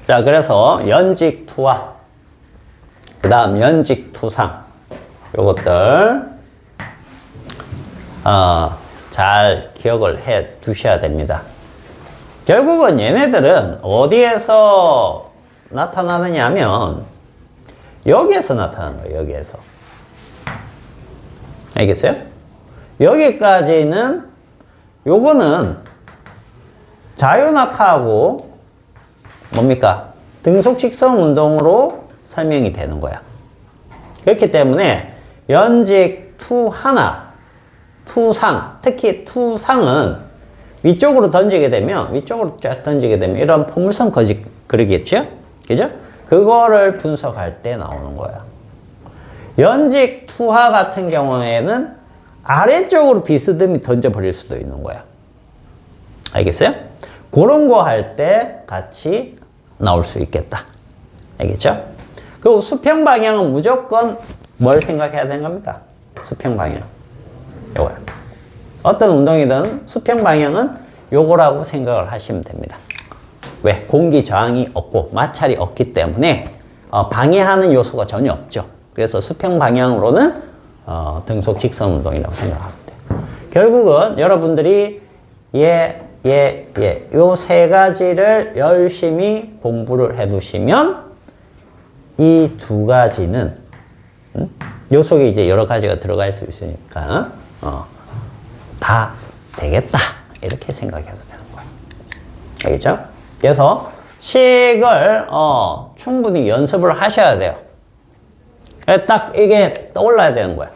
자, 그래서 연직 투하, 그 다음 연직 투상, 요것들, 잘 기억을 해 두셔야 됩니다. 결국은 얘네들은 어디에서 나타나느냐 하면, 여기에서 나타나는 거예요, 여기에서. 알겠어요? 여기까지는, 요거는 자유낙하하고 뭡니까? 등속직선 운동으로 설명이 되는 거야. 그렇기 때문에 연직 투하나 투상, 특히 투상은 위쪽으로 던지게 되면 이런 포물선 그리겠죠? 그죠? 그거를 분석할 때 나오는 거야. 연직 투하 같은 경우에는 아래쪽으로 비스듬히 던져버릴 수도 있는 거야. 알겠어요? 그런 거 할 때 같이 나올 수 있겠다. 알겠죠? 그리고 수평 방향은 무조건 뭘 생각해야 되는 겁니까? 수평 방향. 요거요. 어떤 운동이든 수평 방향은 요거라고 생각을 하시면 됩니다. 왜? 공기 저항이 없고 마찰이 없기 때문에 방해하는 요소가 전혀 없죠. 그래서 수평 방향으로는 등속 직선 운동이라고 생각하면 돼요. 결국은 여러분들이 요 세 가지를 열심히 공부를 해 두시면 이 두 가지는 요 속에 이제 여러 가지가 들어갈 수 있으니까 다 되겠다 이렇게 생각해도 되는 거예요. 알겠죠? 그래서 식을 충분히 연습을 하셔야 돼요. 딱 이게 떠올라야 되는 거야.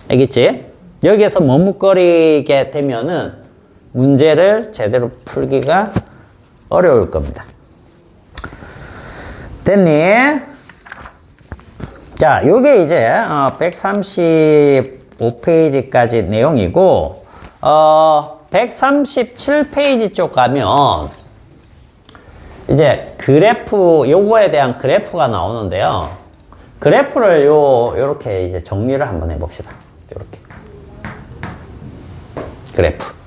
알겠지? 여기에서 머뭇거리게 되면은 문제를 제대로 풀기가 어려울 겁니다. 됐니? 자, 요게 이제 135페이지까지 내용이고 137페이지 쪽 가면 이제 그래프, 요거에 대한 그래프가 나오는데요. 그래프를 요렇게 이제 정리를 한번 해봅시다. 요렇게. 그래프.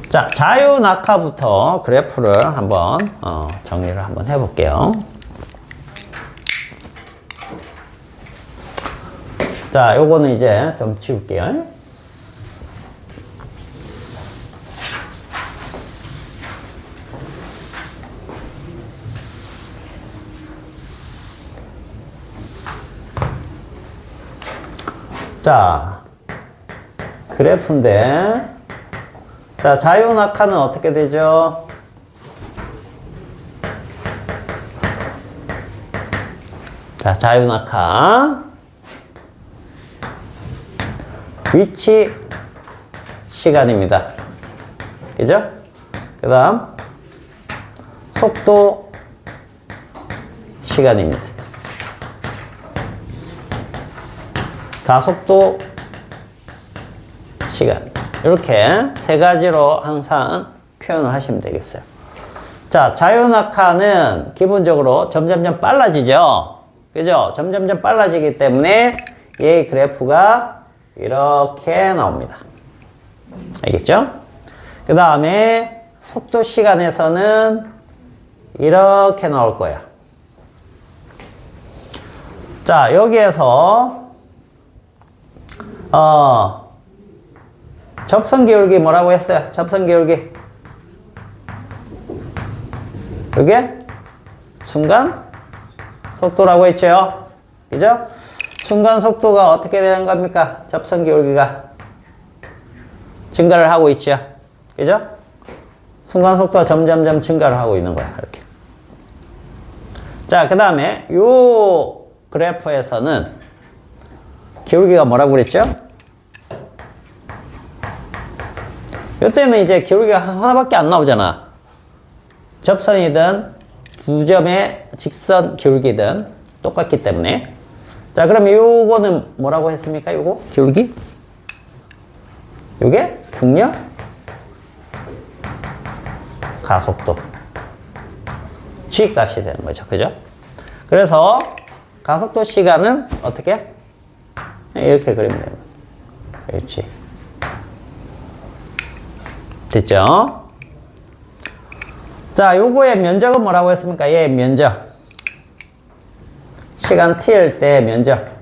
자, 자유낙하부터 그래프를 한번 정리를 한번 해볼게요. 자, 요거는 이제 좀 지울게요. 자, 그래프인데, 자, 자유낙하는 어떻게 되죠? 자, 자유낙하. 위치, 시간입니다. 그죠? 그 다음, 속도, 시간입니다. 가속도, 시간. 이렇게 세 가지로 항상 표현을 하시면 되겠어요. 자, 자유낙하는 기본적으로 점점점 빨라지죠? 그죠? 점점점 빨라지기 때문에 이 그래프가 이렇게 나옵니다. 알겠죠? 그 다음에 속도 시간에서는 이렇게 나올 거야. 자, 여기에서 접선 기울기 뭐라고 했어요? 접선 기울기. 이게 순간 속도라고 했죠? 그죠? 순간 속도가 어떻게 되는 겁니까? 접선 기울기가 증가를 하고 있죠? 그죠? 순간 속도가 점점점 증가를 하고 있는 거야. 이렇게. 자, 그 다음에 요 그래프에서는 기울기가 뭐라고 그랬죠? 이때는 이제 기울기가 하나밖에 안 나오잖아. 접선이든 두 점의 직선 기울기든 똑같기 때문에. 자, 그럼 요거는 뭐라고 했습니까? 요거 기울기? 요게 풍력, 가속도, g 값이 되는 거죠. 그죠? 그래서 가속도 시간은 어떻게? 이렇게 그리면 됩니다. 그렇지. 됐죠? 자, 요거의 면적은 뭐라고 했습니까? 얘 면적. 시간 t일 때 면적.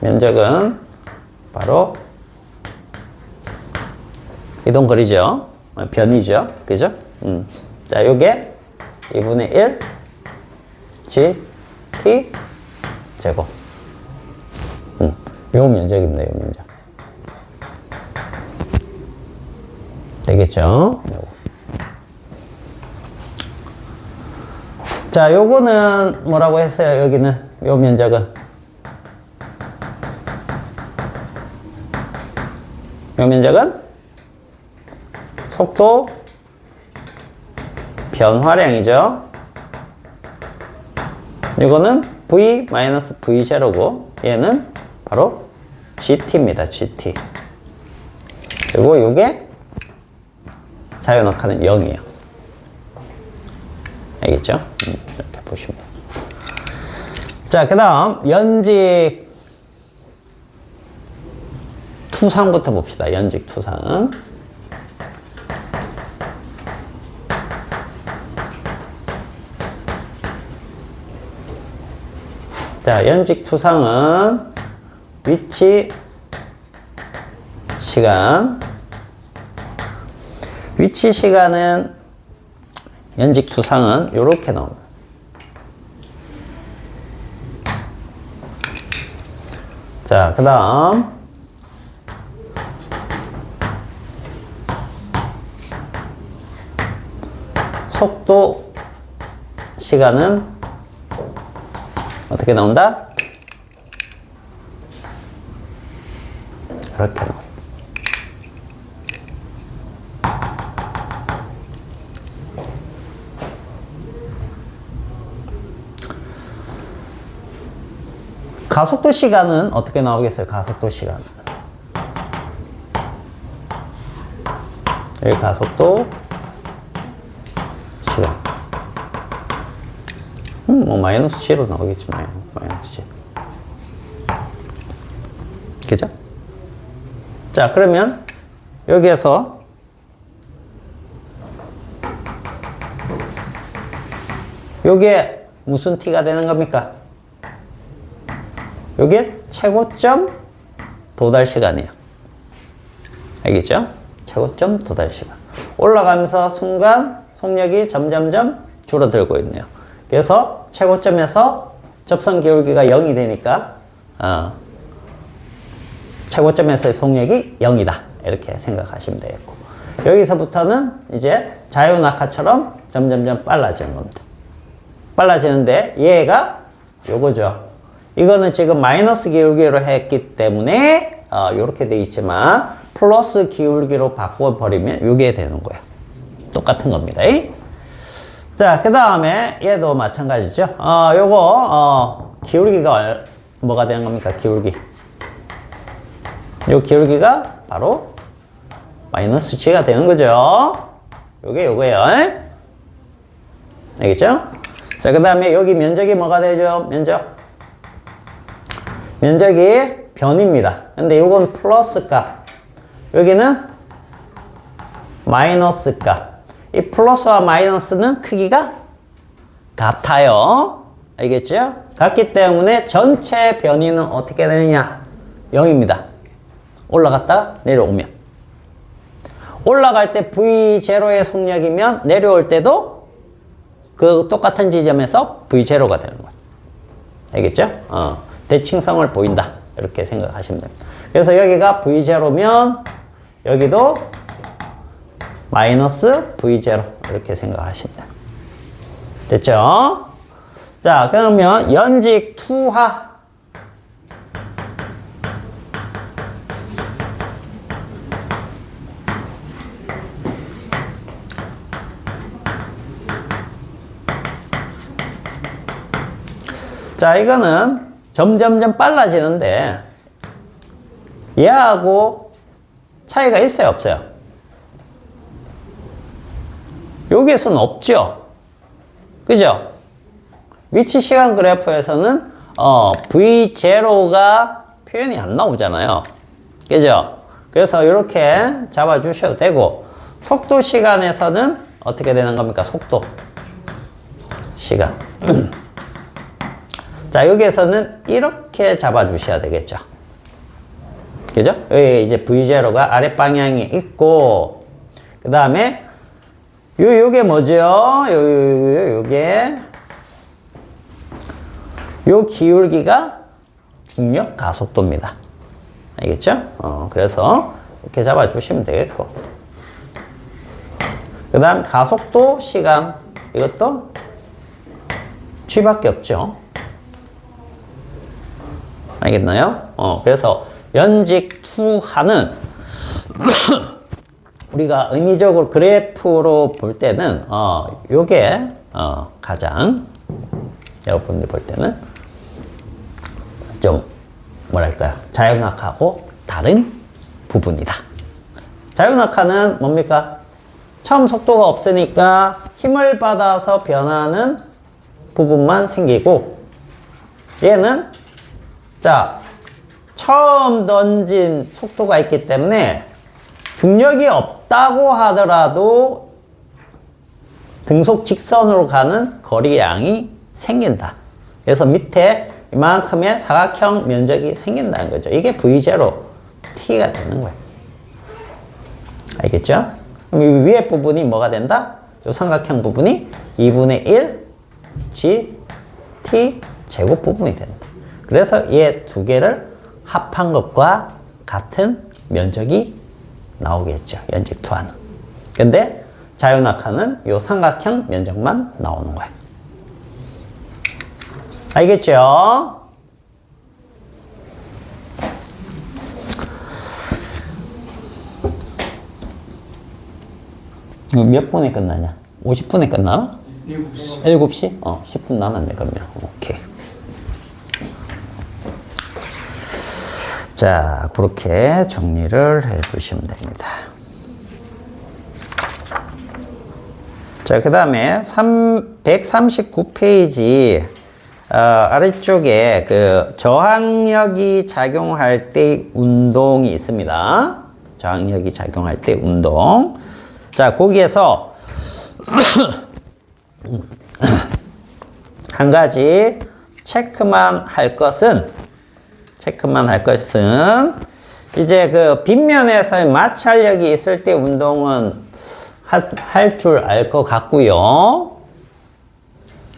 면적은 바로 이동거리죠. 변이죠. 그죠? 자, 요게 2분의 1 g t 제곱. 요 면적입니다. 요 면적. 되겠죠? 요거. 자, 요거는 뭐라고 했어요? 여기는 요 면적은 요 면적은 속도 변화량이죠. 이거는 v-v0고 얘는 바로 gt입니다. gt. 그리고 이게 자유낙하는 0이에요. 알겠죠? 이렇게 보시면 돼요. 자, 그 다음 연직 투상부터 봅시다. 연직 투상. 자, 연직 투상은 위치, 시간. 위치, 시간은 연직 투상은 이렇게 나옵니다. 자, 그 다음 속도, 시간은 어떻게 나온다? 이렇게 나온다. 가속도 시간은 어떻게 나오겠어요? 가속도 시간. 여기 가속도 시간. 뭐 마이너스 G로 나오겠지만 마이너스 G. 그죠? 자, 그러면 여기에서 요게 무슨 t가 되는 겁니까? 요게 최고점 도달 시간이에요. 알겠죠? 최고점 2시간. 올라가면서 순간 속력이 점점점 줄어들고 있네요. 그래서 최고점에서 접선 기울기가 0이 되니까 최고점에서의 속력이 0이다. 이렇게 생각하시면 되겠고, 여기서부터는 이제 자유낙하처럼 점점점 빨라지는 겁니다. 빨라지는데 얘가 요거죠. 이거는 지금 마이너스 기울기로 했기 때문에 요렇게 돼 있지만 플러스 기울기로 바꿔버리면 요게 되는 거예요. 똑같은 겁니다. 자, 그 다음에 얘도 마찬가지죠. 요거 기울기가 뭐가 되는 겁니까? 기울기. 요 기울기가 바로 마이너스 G가 되는 거죠. 요게 요거예요. 알겠죠? 자, 그 다음에 여기 면적이 뭐가 되죠? 면적이 변입니다. 근데 요건 플러스 값, 여기는 마이너스 값. 이 플러스와 마이너스는 크기가 같아요. 알겠죠? 같기 때문에 전체 변이는 어떻게 되느냐? 0입니다. 올라갔다가 내려오면. 올라갈 때 V0의 속력이면 내려올 때도 그 똑같은 지점에서 V0가 되는 거예요. 알겠죠? 대칭성을 보인다. 이렇게 생각하시면 됩니다. 그래서 여기가 V0면 여기도 마이너스 V0 이렇게 생각하시면 돼요. 됐죠? 자, 그러면 연직 투하. 자, 이거는 점점점 빨라지는데 얘하고 차이가 있어요, 없어요? 여기에서는 없죠? 그죠? 위치 시간 그래프에서는 V0가 표현이 안 나오잖아요. 그죠? 그래서 이렇게 잡아 주셔도 되고, 속도 시간에서는 어떻게 되는 겁니까? 속도 시간. 자, 여기에서는 이렇게 잡아 주셔야 되겠죠. 그죠? 여기 이제 V0가 아랫 방향이 있고, 그 다음에 요게 뭐죠? 요게 요 기울기가 중력 가속도입니다. 알겠죠? 그래서 이렇게 잡아 주시면 되겠고, 그 다음 가속도 시간, 이것도 G밖에 없죠. 알겠나요? 그래서 연직 투하는 우리가 의미적으로 그래프로 볼 때는 요게 가장 여러분들 볼 때는 좀 뭐랄까요, 자유낙하고 다른 부분이다. 자유낙하는 뭡니까? 처음 속도가 없으니까 힘을 받아서 변하는 부분만 생기고, 얘는 자, 처음 던진 속도가 있기 때문에 중력이 없다고 하더라도 등속 직선으로 가는 거리량이 생긴다. 그래서 밑에 이만큼의 사각형 면적이 생긴다는 거죠. 이게 V0 T가 되는 거예요. 알겠죠? 그럼 이 위에 부분이 뭐가 된다? 이 삼각형 부분이 2분의 1 G T 제곱 부분이 된다. 그래서 얘 두 개를 합한 것과 같은 면적이 나오겠죠. 연직 투하는. 근데 자유낙하는 요 삼각형 면적만 나오는 거예요. 알겠죠? 몇 분에 끝나냐? 50분에 끝나나? 7시. 7시? 10분 남았네, 그러면. 오케이. 자, 그렇게 정리를 해 주시면 됩니다. 자, 그 다음에 139페이지 아래쪽에 그 저항력이 작용할 때 운동이 있습니다. 저항력이 작용할 때 운동. 자, 거기에서 한 가지 체크만 할 것은 이제 그 빗면에서의 마찰력이 있을 때 운동은 할 줄 알 것 같고요.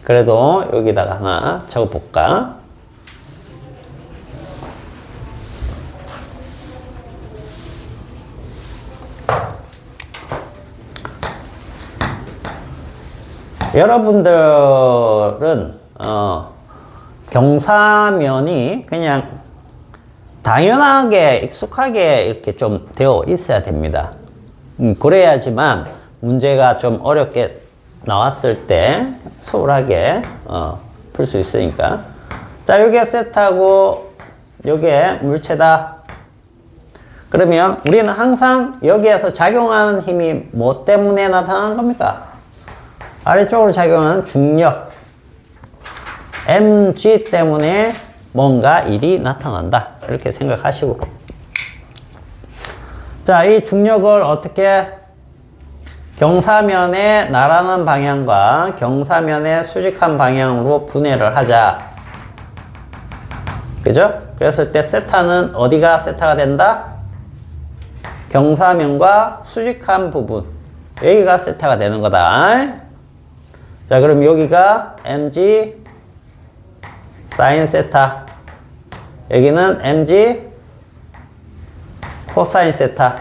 그래도 여기다가 하나 적어볼까? 여러분들은 경사면이 그냥 당연하게 익숙하게 이렇게 좀 되어 있어야 됩니다. 그래야지만 문제가 좀 어렵게 나왔을 때 수월하게 풀 수 있으니까. 자, 요게 세트하고 요게 물체다. 그러면 우리는 항상 여기에서 작용하는 힘이 뭐 때문에 나타나는 겁니까? 아래쪽으로 작용하는 중력 mg 때문에 뭔가 일이 나타난다. 이렇게 생각하시고. 자, 이 중력을 어떻게 경사면의 날아가는 방향과 경사면의 수직한 방향으로 분해를 하자. 그죠? 그랬을 때 세타는 어디가 세타가 된다? 경사면과 수직한 부분. 여기가 세타가 되는 거다. 자, 그럼 여기가 mg 사인 세타. 여기는 mg 코사인 세타.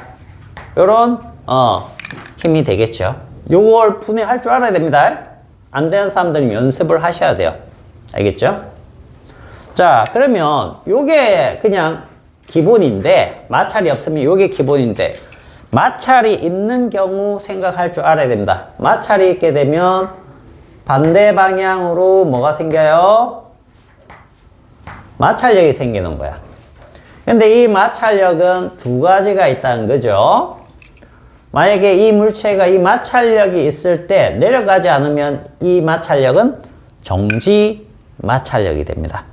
요런 힘이 되겠죠. 요걸 분해할 줄 알아야 됩니다. 안 되는 사람들은 연습을 하셔야 돼요. 알겠죠? 자, 그러면 요게 그냥 기본인데, 마찰이 없으면 요게 기본인데, 마찰이 있는 경우 생각할 줄 알아야 됩니다. 마찰이 있게 되면 반대 방향으로 뭐가 생겨요? 마찰력이 생기는 거야. 근데 이 마찰력은 두 가지가 있다는 거죠. 만약에 이 물체가 이 마찰력이 있을 때 내려가지 않으면 이 마찰력은 정지 마찰력이 됩니다.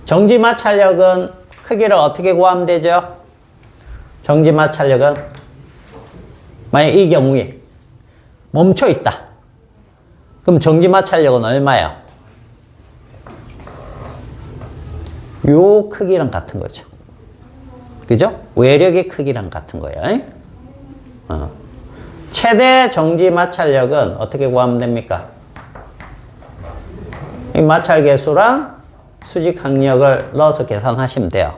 정지 마찰력은 크기를 어떻게 구하면 되죠? 정지 마찰력은 만약 이 경우에 멈춰 있다. 그럼 정지 마찰력은 얼마예요? 요 크기랑 같은 거죠. 그죠? 외력의 크기랑 같은 거예요. 최대 정지 마찰력은 어떻게 구하면 됩니까? 이 마찰 계수랑 수직 항력을 넣어서 계산하시면 돼요.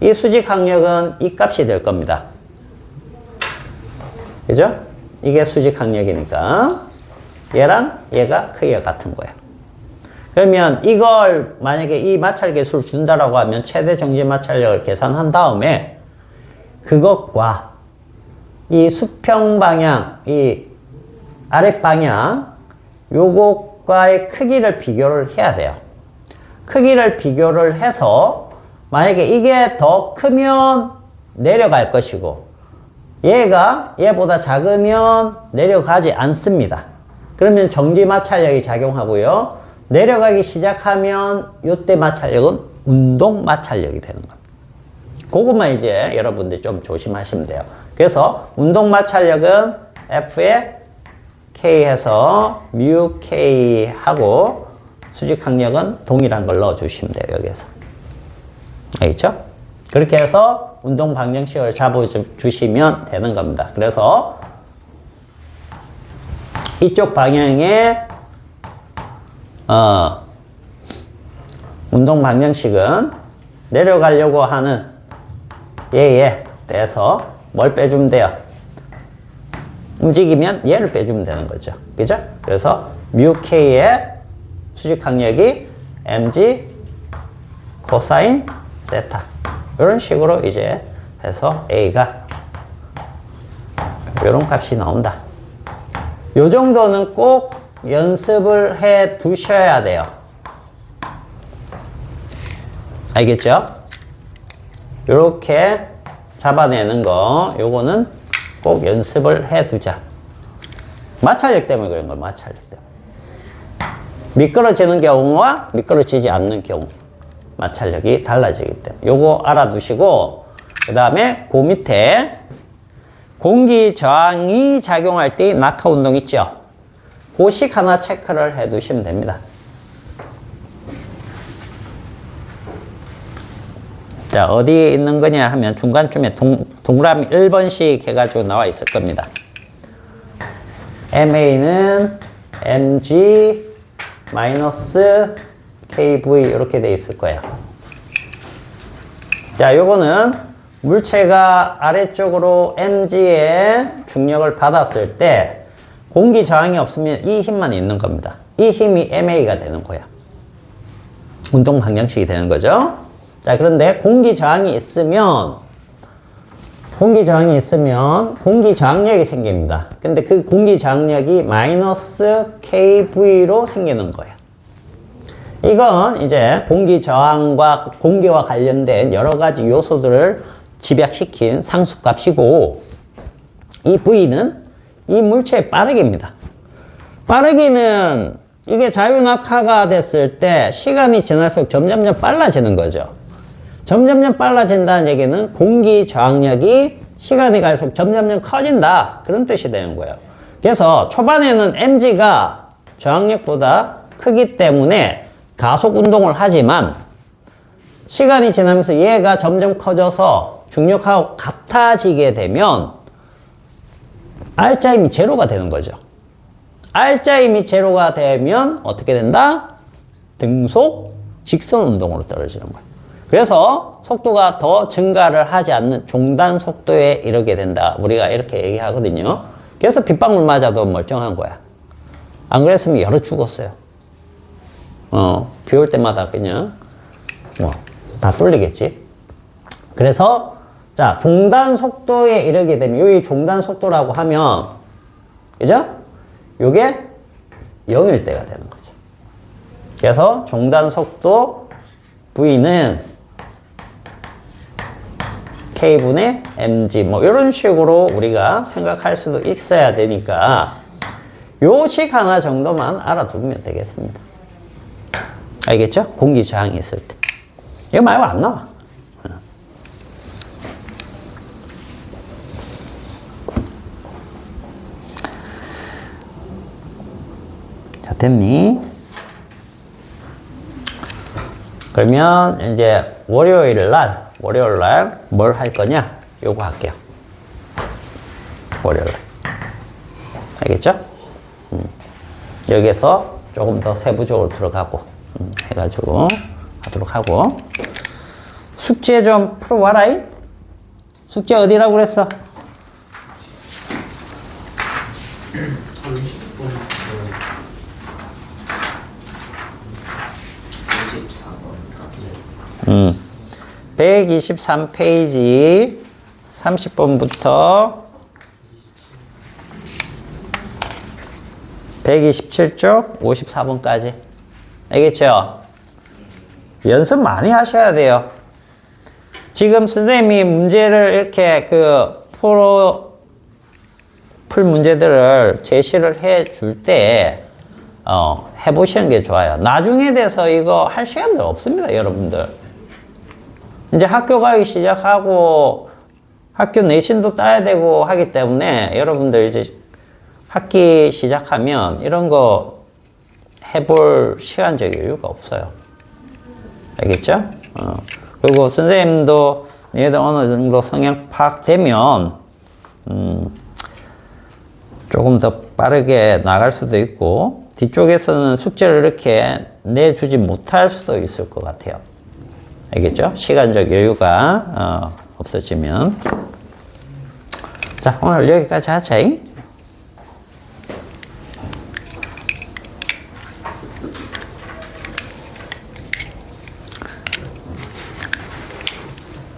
이 수직 항력은 이 값이 될 겁니다. 그죠? 이게 수직 항력이니까 얘랑 얘가 크기가 같은 거예요. 그러면 이걸 만약에 이 마찰 계수를 준다라고 하면 최대 정지 마찰력을 계산한 다음에 그것과 이 수평 방향, 이 아랫 방향 요것과의 크기를 비교를 해야 돼요. 크기를 비교를 해서 만약에 이게 더 크면 내려갈 것이고 얘가 얘보다 작으면 내려가지 않습니다. 그러면 정지 마찰력이 작용하고요. 내려가기 시작하면 이때 마찰력은 운동 마찰력이 되는 겁니다. 그것만 이제 여러분들 좀 조심하시면 돼요. 그래서 운동 마찰력은 F에 K해서 뮤 K 하고 수직 항력은 동일한 걸 넣어 주시면 돼요. 여기에서. 알겠죠? 그렇게 해서 운동 방정식을 잡아 주시면 되는 겁니다. 그래서 이쪽 방향에 운동 방정식은 내려가려고 하는 얘에 대해서 뭘 빼주면 돼요? 움직이면 얘를 빼주면 되는 거죠. 그죠? 그래서 뮤 K의 수직 항력이 mg 코사인 세타. 이런 식으로 이제 해서 A가 이런 값이 나온다. 요 정도는 꼭 연습을 해 두셔야 돼요. 알겠죠? 요렇게 잡아내는 거, 요거는 꼭 연습을 해 두자. 마찰력 때문에 그런 거예요, 마찰력 때문에. 미끄러지는 경우와 미끄러지지 않는 경우. 마찰력이 달라지기 때문에. 요거 알아두시고, 그 다음에 그 밑에 공기 저항이 작용할 때 낙하 운동 있죠? 그식 하나 체크를 해 두시면 됩니다. 자, 어디에 있는 거냐 하면 중간쯤에 동그라미 1번씩 해가지고 나와 있을 겁니다. MA는 mg 마이너스 kv 이렇게 돼 있을 거예요. 자, 요거는 물체가 아래쪽으로 mg의 중력을 받았을 때 공기 저항이 없으면 이 힘만 있는 겁니다. 이 힘이 ma가 되는 거야. 운동 방정식이 되는 거죠. 자, 그런데 공기 저항이 있으면 공기 저항력이 생깁니다. 근데 그 공기 저항력이 마이너스 kV로 생기는 거예요. 이건 이제 공기 저항과 공기와 관련된 여러 가지 요소들을 집약시킨 상수값이고, 이 V는 이 물체의 빠르기입니다. 빠르기는 이게 자유낙하가 됐을 때 시간이 지날수록 점점점 빨라지는 거죠. 점점점 빨라진다는 얘기는 공기 저항력이 시간이 갈수록 점점점 커진다, 그런 뜻이 되는 거예요. 그래서 초반에는 mg가 저항력보다 크기 때문에 가속 운동을 하지만 시간이 지나면서 얘가 점점 커져서 중력하고 같아지게 되면 R자임이 제로가 되는 거죠. R자임이 제로가 되면 어떻게 된다? 등속 직선 운동으로 떨어지는 거예요. 그래서 속도가 더 증가를 하지 않는 종단 속도에 이르게 된다, 우리가 이렇게 얘기하거든요. 그래서 빗방울 맞아도 멀쩡한 거야. 안 그랬으면 열어 죽었어요. 비 올 때마다 그냥 다 뚫리겠지. 그래서 자, 종단 속도에 이르게 되면, 여기 종단 속도라고 하면, 그죠? 요게 0일 때가 되는 거죠. 그래서 종단 속도 V는 K분의 mg 뭐 이런 식으로 우리가 생각할 수도 있어야 되니까 요 식 하나 정도만 알아두면 되겠습니다. 알겠죠? 공기 저항이 있을 때. 이거 말고 안 나와. 자, 됐니? 그러면 이제 월요일 날 뭘 할 거냐? 요거 할게요. 월요일 날. 알겠죠? 여기에서 조금 더 세부적으로 들어가고 해가지고 하도록 하고, 숙제 좀 풀어와라이. 숙제 어디라고 그랬어? 123페이지 30번부터 127쪽 54번까지. 알겠죠? 연습 많이 하셔야 돼요. 지금 선생님이 문제를 이렇게 풀 문제들을 제시를 해 줄 때, 해보시는 게 좋아요. 나중에 돼서 이거 할 시간도 없습니다, 여러분들. 이제 학교 가기 시작하고 학교 내신도 따야 되고 하기 때문에 여러분들 이제 학기 시작하면 이런 거 해볼 시간적 여유가 없어요. 알겠죠? 그리고 선생님도 얘들 어느 정도 성향 파악되면 조금 더 빠르게 나갈 수도 있고, 뒤쪽에서는 숙제를 이렇게 내주지 못할 수도 있을 것 같아요. 알겠죠? 시간적 여유가 없어지면. 자, 오늘 여기까지 하자.